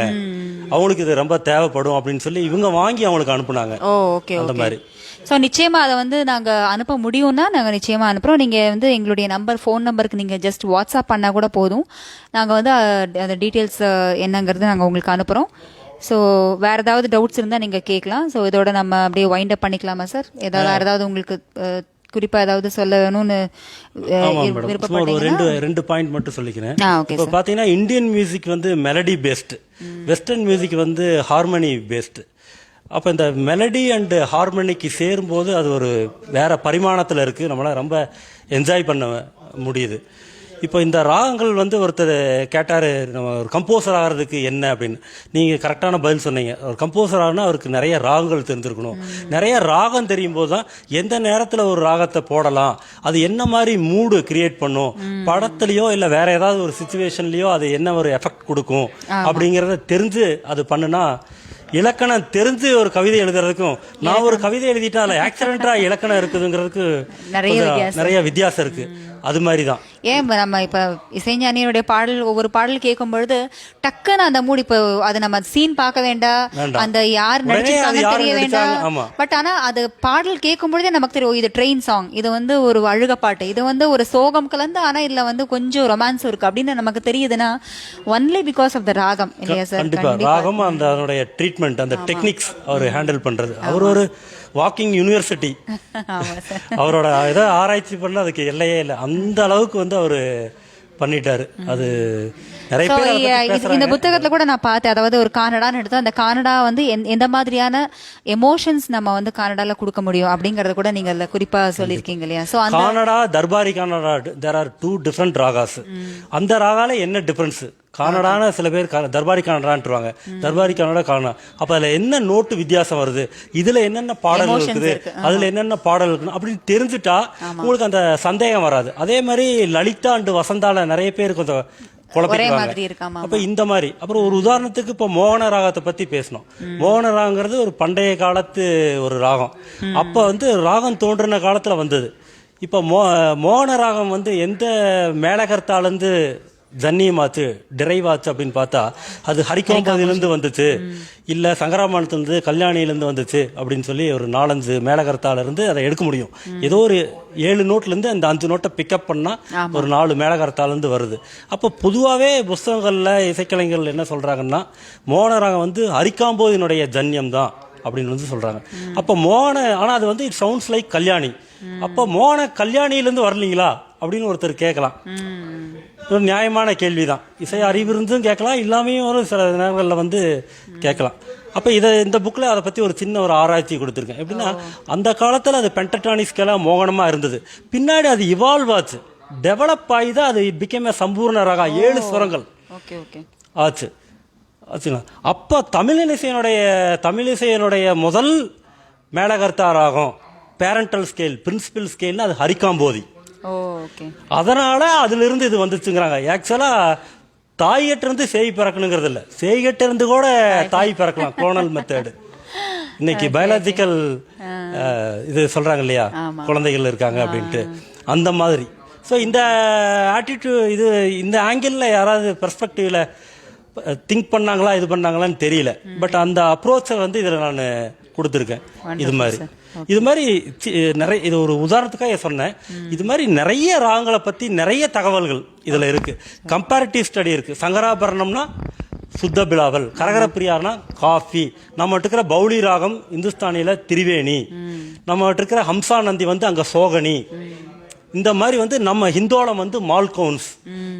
அவங்களுக்கு இது ரொம்ப தேவைப்படும் அப்படின்னு சொல்லி இவங்க வாங்கி அவங்களுக்கு அனுப்புனாங்க. அந்த மாதிரி. ஸோ நிச்சயமா அதை வந்து நாங்க அனுப்ப முடியும்னா நாங்க நிச்சயமா அனுப்புறோம். நீங்க வந்து எங்களுடைய ஃபோன் நம்பருக்கு நீங்க ஜஸ்ட் வாட்ஸ்அப் பண்ணா கூட போதும். நாங்க வந்து அந்த டீட்டெயில்ஸ் என்னங்கிறது நாங்க உங்களுக்கு அனுப்புறோம். ஸோ வேற ஏதாவது டவுட்ஸ் இருந்தா நீங்க கேட்கலாம். ஸோ இதோட நம்ம அப்படியே வைண்ட் அப் பண்ணிக்கலாமா சார்? ஏதாவது உங்களுக்கு குறிப்பா ஏதாவது சொல்லணும்னு ரெண்டு பாயிண்ட் மட்டும் சொல்லிக்கிறேன். இப்போ பாத்தீங்கன்னா இந்தியன் மியூசிக் வந்து மெலடி பேஸ்ட், வெஸ்டர்ன் மியூசிக் வந்து ஹார்மனி பேஸ்ட். அப்போ இந்த மெலடி அண்ட் ஹார்மனிக்கு சேரும்போது அது ஒரு வேற பரிமாணத்தில் இருக்கு, நம்மளால ரொம்ப என்ஜாய் பண்ண முடியுது. இப்போ இந்த ராகங்கள் வந்து ஒருத்தர் கேட்டார், நம்ம ஒரு கம்போசர் ஆகிறதுக்கு என்ன அப்படின்னு. நீங்கள் கரெக்டான பதில் சொன்னீங்க. ஒரு கம்போசர் ஆகுனா அவருக்கு நிறைய ராகங்கள் தெரிஞ்சிருக்கணும். நிறைய ராகம் தெரியும் போது தான் எந்த நேரத்தில் ஒரு ராகத்தை போடலாம், அது என்ன மாதிரி மூடு கிரியேட் பண்ணும், படத்துலையோ இல்லை வேற ஏதாவது ஒரு சுச்சுவேஷன்லையோ அது என்ன ஒரு எஃபெக்ட் கொடுக்கும் அப்படிங்கிறத தெரிஞ்சு அது பண்ணுனா, இலக்கணம் தெரிஞ்சு ஒரு கவிதை எழுதுறதுக்கும் நான் ஒரு கவிதை எழுதிட்டா அதில் ஆக்சிடென்டா இலக்கணம் இருக்குதுங்கிறதுக்கு நிறைய வித்தியாசம் இருக்கு. அது மாதிரி தான். ஏன் நம்ம இப்ப இசைஞானியோட பாடல் ஒவ்வொரு பாடல் கேட்கும் பொழுது டக்குன்னு அந்த மூடி, இப்போ அது நம்ம சீன் பார்க்க வேண்டாம், அந்த யார் நடிச்சிருக்காங்கன்னு தெரிய வேண்டாம். பட் ஆனா அது பாடல் கேட்கும் பொழுதே நமக்கு தெரியும் இது ட்ரெயின் சாங், இது வந்து ஒரு அழுக பாட்டு, இது வந்து ஒரு சோகம் கலந்து ஆனா இதுல வந்து கொஞ்சம் ரொமான்ஸ் இருக்கு அப்படின்னு நமக்கு தெரியுதுன்னா ஒன்லி பிகாஸ் ஆஃப் த ராகம் இல்லையா சார்? கண்டிப்பா ராகம் அந்த அதனுடைய ட்ரீட்மெண்ட், அந்த டெக்னிக்ஸ் அவர் ஹேண்டில் பண்றது. அவர் ஒரு வாக்கிங் யூனிவர்சிட்டி. அவரோட ஏதோ ஆராய்ச்சி பண்ண அதுக்கு எல்லையே இல்லை. அந்த அளவுக்கு வந்து அவரு பண்ணிட்டாரு. அது நிறைய பேர் இந்த புத்தகத்துல கூட நான் பார்த்தேன். அதாவது ஒரு கானடான்னு எடுத்தா அந்த கானடா வந்து எந்த மாதிரியான எமோஷன்ஸ் நம்ம வந்து கானடால கொடுக்க முடியும் அப்படிங்கறத கூட நீங்க அதுல குறிப்பா சொல்லிருக்கீங்க இல்லையா? So Kanada, Darbari Kanada, there are 2 different ragas. அந்த ராகால என்ன டிஃபரன்ஸ்? கானடான சில பேர் தர்பாரி கானடான்ட்டுருவாங்க, தர்பாரி கானடா கானடா. அப்ப அதுல என்ன நோட்டு வித்தியாசம் வருது, இதுல என்னென்ன பாடல் இருக்குது, அதுல என்னென்ன பாடல் இருக்குன்னு அப்படின்னு தெரிஞ்சுட்டா உங்களுக்கு அந்த சந்தேகம் வராது. அதே மாதிரி லலிதா அண்ட் வசந்தால நிறைய பேர் கொஞ்சம் குழப்பிக்கிறாங்க. அப்ப இந்த மாதிரி அப்புறம் ஒரு உதாரணத்துக்கு இப்ப மோகன ராகத்தை பத்தி பேசணும். மோகன ராகங்கிறது ஒரு பண்டைய காலத்து ஒரு ராகம். அப்ப வந்து ராகம் தோன்றின காலத்துல வந்தது. இப்ப மோகன ராகம் வந்து எந்த மேலகர்த்தாலேருந்து ஜன்னியம் ஆச்சு டிரைவ் ஆச்சு அப்படின்னு பார்த்தா அது ஹரிகோம்பதிலிருந்து வந்துச்சு இல்லை சங்கராமானத்துலேருந்து கல்யாணியிலேருந்து வந்துச்சு அப்படின்னு சொல்லி ஒரு 4-5 மேலகரத்தாலிருந்து அதை எடுக்க முடியும். ஏதோ ஒரு 7 நோட்லேருந்து அந்த 5 நோட்டை பிக்கப் பண்ணால் ஒரு 4 மேலகரத்தாலேருந்து வருது. அப்போ பொதுவாகவே புஸ்தகங்களில் இசைக்கலைஞர்கள் என்ன சொல்கிறாங்கன்னா மோகனராகம் வந்து ஹரிகாம்போதினுடைய ஜன்யம் தான் அப்படின்னு வந்து சொல்கிறாங்க. அப்போ ஆனால் அது வந்து இட் சவுண்ட்ஸ் லைக் கல்யாணி. அப்போ மோகன கல்யாணியிலேருந்து வரலீங்களா அப்படின்னு ஒருத்தர் கேட்கலாம். ஒரு நியாயமான கேள்வி தான். இசை அறிவு இருந்தும் கேட்கலாம், இல்லாமையும் ஒரு சில நேரங்களில் வந்து கேட்கலாம். அப்போ இந்த புக்கில் அதை பற்றி ஒரு சின்ன ஒரு ஆராய்ச்சி கொடுத்துருக்கேன். எப்படின்னா அந்த காலத்தில் அது பென்டடானிக் ஸ்கேலாக மோகனமாக இருந்தது. பின்னாடி அது இவால்வ் ஆச்சு, டெவலப் ஆகி தான் அது பிகேம் ஏ சம்பூர்ண ராகா 7 ஸ்வரங்கள் ஆச்சு ஆச்சுங்களா. அப்போ தமிழிசையினுடைய முதல் மேலகர்த்தா ராகம் பேரண்டல் ஸ்கேல் பிரின்சிபல் ஸ்கேல்னு அது ஹரிகாம்போதி. அதனால அதுல இருந்து இது வந்துச்சுங்கிறாங்க. ஆக்சுவலா தாய்கிட்ட சேய் பிறக்கணுங்கிறது இல்லை, சேய்கிட்ட இருந்து கூட தாய் பிறக்கலாம். குளோனல் மெத்தடு இன்னைக்கு பயாலஜிக்கல் இது சொல்றாங்க இல்லையா, குழந்தைகள் இருக்காங்க அப்படின்ட்டு. அந்த மாதிரி ஸோ இந்த ஆட்டிடியூட் இது இந்த ஆங்கிளில் யாராவது பெர்ஸ்பெக்டிவ்ல திங்க் பண்ணாங்களா இது பண்ணாங்களான்னு தெரியல. பட் அந்த அப்ரோச்சை வந்து இதில் நான் கொடுத்துருக்கேன். இது மாதிரி நிறைய, இது ஒரு உதாரணத்துக்காக சொன்னேன். இது மாதிரி நிறைய ராகங்களை பற்றி நிறைய தகவல்கள் இதில் இருக்குது. கம்பேரிட்டிவ் ஸ்டடி இருக்குது. சங்கராபரணம்னா சுத்த பிலாவல், கரகரப்பிரியார்னா காஃபி, நம்ம இருக்கிற பவுளி ராகம் இந்துஸ்தானியில் திரிவேணி, நம்ம இருக்கிற ஹம்சானந்தி வந்து அங்கே சோகனி, இந்த மாதிரி வந்து நம்ம ஹிந்தோளம் வந்து மால்கவுன்ஸ்.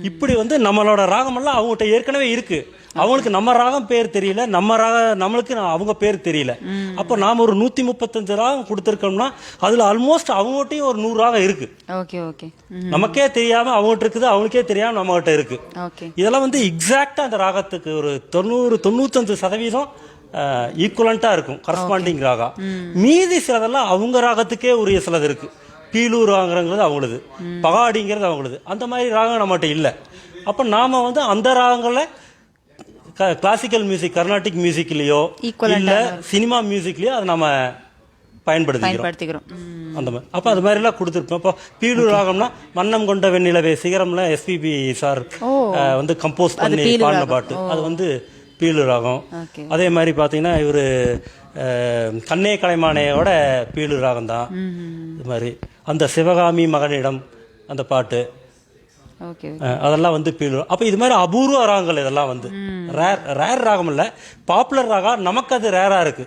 இப்படி வந்து நம்மளோட ராகமெல்லாம் அவங்ககிட்ட ஏற்கனவே இருக்கு. அவங்களுக்கு நம்ம ராகம் பேர் தெரியல, நம்மளுக்கு அவங்க பேர் தெரியல. அப்போ நாம ஒரு 135 ராகம் கொடுத்துருக்கோம்னா அதுல ஆல்மோஸ்ட் அவங்ககிட்டயும் ஒரு 100 ராகம் இருக்கு. நமக்கே தெரியாம அவங்ககிட்ட இருக்குது, அவங்களுக்கே தெரியாம நம்ம கிட்ட இருக்கு. இதெல்லாம் வந்து எக்ஸாக்டா அந்த ராகத்துக்கு ஒரு 90-95% ஈக்குவலண்டா இருக்கும் கரஸ்பாண்டிங் ராகா. மீதி சிலதெல்லாம் அவங்க ராகத்துக்கே உரிய சிலது இருக்கு. பீலூர் ராகங்கிறது அவங்களது, பகாடிங்கிறது அவங்களது. அந்த மாதிரி ராகம் நம்மகிட்ட இல்லை. அப்போ நாம வந்து அந்த ராகங்களை கிளாசிக்கல் மியூசிக் கர்நாடிக் மியூசிக்லயோ இல்ல சினிமா மியூசிக்லயோ அதை நம்ம பயன்படுத்திக்கிறோம். அந்த மாதிரி அப்போ அது மாதிரி எல்லாம் கொடுத்துருப்போம். இப்போ பீலூர் ராகம்னா மன்னம் கொண்ட வெண்ணிலவே சிகரம்ல எஸ்பிபி சார் வந்து கம்போஸ் பண்ணி பாடின பாட்டு, அது வந்து பீலூர் ராகம். அதே மாதிரி பார்த்தீங்கன்னா இவர் கண்ணே கலைமானையோட பீலூர் ராகம் தான். இது மாதிரி அந்த சிவகாமி மகனிடம் அந்த பாட்டு, அதெல்லாம் வந்து பீலூர். அப்போ இது மாதிரி அபூர்வ ராகங்கள் இதெல்லாம் வந்து ரேர் ராகம் இல்லை, பாப்புலர் ராகம். நமக்கு அது ரேரா இருக்கு.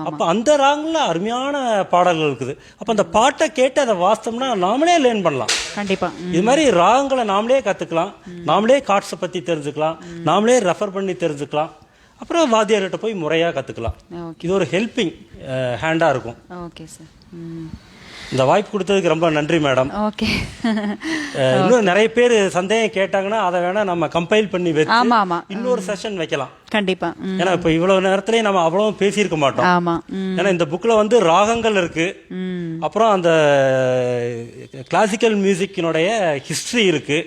அப்போ அந்த ராகங்கள்ல அருமையான பாடல்கள் இருக்குது. அப்போ அந்த பாட்டை கேட்டு அதை வாசித்தோம்னா நாமளே லேர்ன் பண்ணலாம். கண்டிப்பா இது மாதிரி ராகங்களை நாமளே கத்துக்கலாம், நாமளே கார்ட்ஸை பத்தி தெரிஞ்சுக்கலாம், நாமளே ரெஃபர் பண்ணி தெரிஞ்சுக்கலாம். அப்புறம் வாத்தியார்கிட்ட போய் முறையாக கற்றுக்கலாம். இது ஒரு ஹெல்பிங் ஹேண்டாக இருக்கும். இந்த வாய்ப்பு கொடுத்ததுக்கு ரொம்ப நன்றி மேடம். இன்னும் நிறைய பேர் சந்தேகம் கேட்டாங்கன்னா அதை வேணா நம்ம கம்பைல் பண்ணி வச்சு இன்னொரு செஷன் வைக்கலாம். கண்டிப்பா. ஏன்னா இப்ப இவ்வளவு நேரத்திலேயே நம்ம அவ்வளவு பேசியிருக்க மாட்டோம். ஏன்னா இந்த புக்ல வந்து ராகங்கள் இருக்கு, அப்புறம் அந்த கிளாசிக்கல் மியூசிக்கினுடைய ஹிஸ்டரி இருக்கு,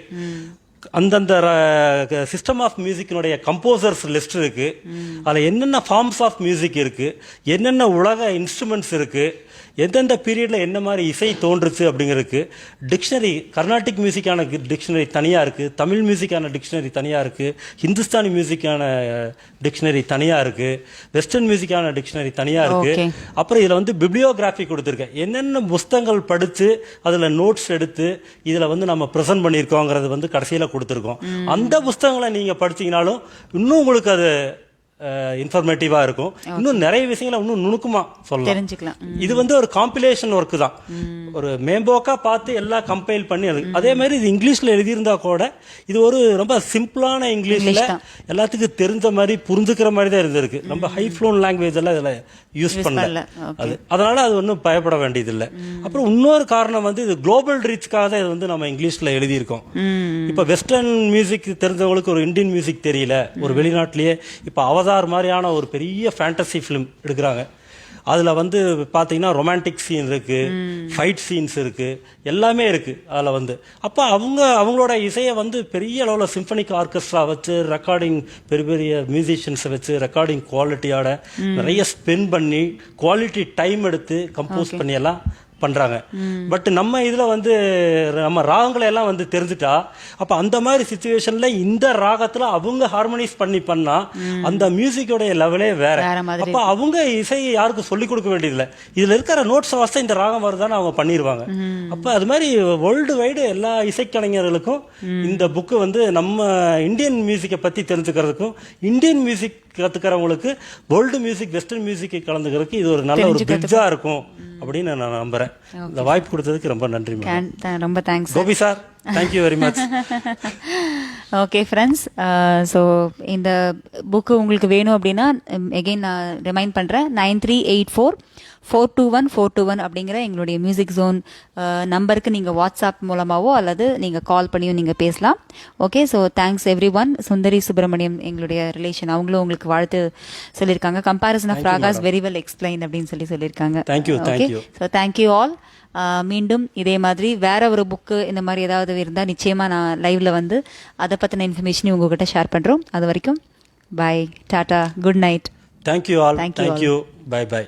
அந்தந்த சிஸ்டம் ஆஃப் மியூசிக்கினுடைய கம்போசர்ஸ் லிஸ்ட் இருக்கு, அதில் என்னென்ன ஃபார்ம்ஸ் ஆஃப் மியூசிக் இருக்கு, என்னென்ன உலக இன்ஸ்ட்ருமெண்ட்ஸ் இருக்கு, எந்தெந்த பீரியட்ல என்ன மாதிரி இசை தோன்றுச்சு அப்படிங்கிறதுக்கு டிக்ஷனரி, கர்நாடிக் மியூசிக்கான டிக்ஷனரி தனியாக இருக்கு, தமிழ் மியூசிக்கான டிக்ஷனரி தனியாக இருக்கு, ஹிந்துஸ்தானி மியூசிக்கான டிக்ஷனரி தனியாக இருக்கு, வெஸ்டர்ன் மியூசிக்கான டிக்ஷனரி தனியாக இருக்கு. அப்புறம் இதில் வந்து பிப்ளியோகிராஃபி கொடுத்துருக்கேன். என்னென்ன புஸ்தகங்கள் படித்து அதில் நோட்ஸ் எடுத்து இதில் வந்து நம்ம ப்ரெசென்ட் பண்ணியிருக்கோங்கிறது வந்து கடைசியில் கொடுத்துருக்கோம். அந்த புஸ்தகங்களை நீங்கள் படிச்சீங்கனாலும் இன்னும் உங்களுக்கு அது இன்ஃபர்மேட்டிவா இருக்கும். இன்னும் நிறைய விஷயங்களை இன்னும் நுணுக்கமா சொல்லலாம். இது வந்து ஒரு காம்பிலேஷன் ஒர்க் தான். ஒரு மேம்போக்கா பார்த்து எல்லாம் கம்பைல் பண்ணி அதே மாதிரி இது இங்கிலீஷ்ல எழுதியிருந்தா கூட இது ஒரு ரொம்ப சிம்பிளான இங்கிலீஷ்ல எல்லாத்துக்கும் தெரிஞ்ச மாதிரி புரிஞ்சுக்கிற மாதிரி தான் இருந்திருக்கு. ரொம்ப ஹை ஃப்ளோன் லாங்குவேஜ் எல்லாம் இதுல யூஸ் பண்ணல. அதனால அது ஒன்றும் பயப்பட வேண்டியது இல்லை. அப்புறம் இன்னொரு காரணம் வந்து இது குளோபல் ரீச்காக தான் இது வந்து நம்ம இங்கிலீஷ்ல எழுதியிருக்கோம். இப்ப வெஸ்டர்ன் மியூசிக் தெரிஞ்சவங்களுக்கு ஒரு இந்தியன் மியூசிக் தெரியல, ஒரு வெளிநாட்டிலேயே இப்ப அவதார் மாதிரியான ஒரு பெரிய ஃபேண்டசி ஃபிலிம் எடுக்கிறாங்க. அதில் வந்து பார்த்தீங்கன்னா ரொமான்டிக் சீன் இருக்கு, ஃபைட் சீன்ஸ் இருக்கு, எல்லாமே இருக்கு அதில் வந்து. அப்போ அவங்களோட இசையை வந்து பெரிய அளவில் சிம்பனிக் ஆர்கெஸ்ட்ரா வச்சு ரெக்கார்டிங், பெரிய பெரிய மியூசிஷியன்ஸை வச்சு ரெக்கார்டிங் குவாலிட்டியோட நிறைய ஸ்பெண்ட் பண்ணி குவாலிட்டி டைம் எடுத்து கம்போஸ் பண்ணி எல்லாம் பண்றாங்க. பட் நம்ம இதுல வந்து நம்ம ராகங்களை எல்லாம் வந்து தெரிஞ்சுட்டா, அப்ப அந்த மாதிரி சிச்சுவேஷன்ல இந்த ராகத்துல அவங்க ஹார்மோனைஸ் பண்ணா அந்த மியூசிக்கோட லெவலே வேற. அப்ப அவங்க இசையை யாருக்கும் சொல்லிக் கொடுக்க வேண்டியதில்லை, இதுல இருக்கிற நோட்ஸ் வாசம் இந்த ராகம் வருதான்னு அவங்க பண்ணிடுவாங்க. அப்ப அது மாதிரி வேர்ல்டு வைடு எல்லா இசைக்கலைஞர்களுக்கும் இந்த புக்கு வந்து நம்ம இந்தியன் மியூசிக்கை பத்தி தெரிஞ்சுக்கிறதுக்கும், இந்தியன் மியூசிக் கத்துக்கிறவங்களுக்கு வேர்ல்டு மியூசிக் வெஸ்டர்ன் மியூசிக் கலந்துக்கிறதுக்கு இது ஒரு நல்ல ஒரு பிரிட்ஜா இருக்கும் அப்படின்னு நான் நம்புறேன். இந்த வாய்ப்பு கொடுத்ததுக்கு ரொம்ப நன்றி. ரொம்ப thanks Gopi sir, thank you very much. Okay friends, so இந்த புக்கு உங்களுக்கு வேணும் அப்படின்னா எகெயின் நான் ரிமைண்ட் பண்ணுறேன், 9384421421 அப்படிங்கிற எங்களுடைய மியூசிக் ஜோன் நம்பருக்கு நீங்கள் வாட்ஸ்அப் மூலமாகவோ அல்லது நீங்கள் கால் பண்ணியும் நீங்கள் பேசலாம். Okay, so thanks everyone. Sundari Subramaniam எங்களுடைய ரிலேஷன், அவங்களும் உங்களுக்கு வாழ்த்து சொல்லியிருக்காங்க. Comparison of ragas very well explain அப்படின்னு சொல்லியிருக்காங்க. Okay, so thank you all. மீண்டும் இதே மாதிரி வேற ஒரு புக்கு இந்த மாதிரி ஏதாவது இருந்தால் நிச்சயமா நான் லைவ்ல வந்து அதை பத்தின இன்ஃபர்மேஷன் உங்ககிட்ட ஷேர் பண்றோம். அது வரைக்கும் bye, tata, good night. Thank you all. Thank you, bye by.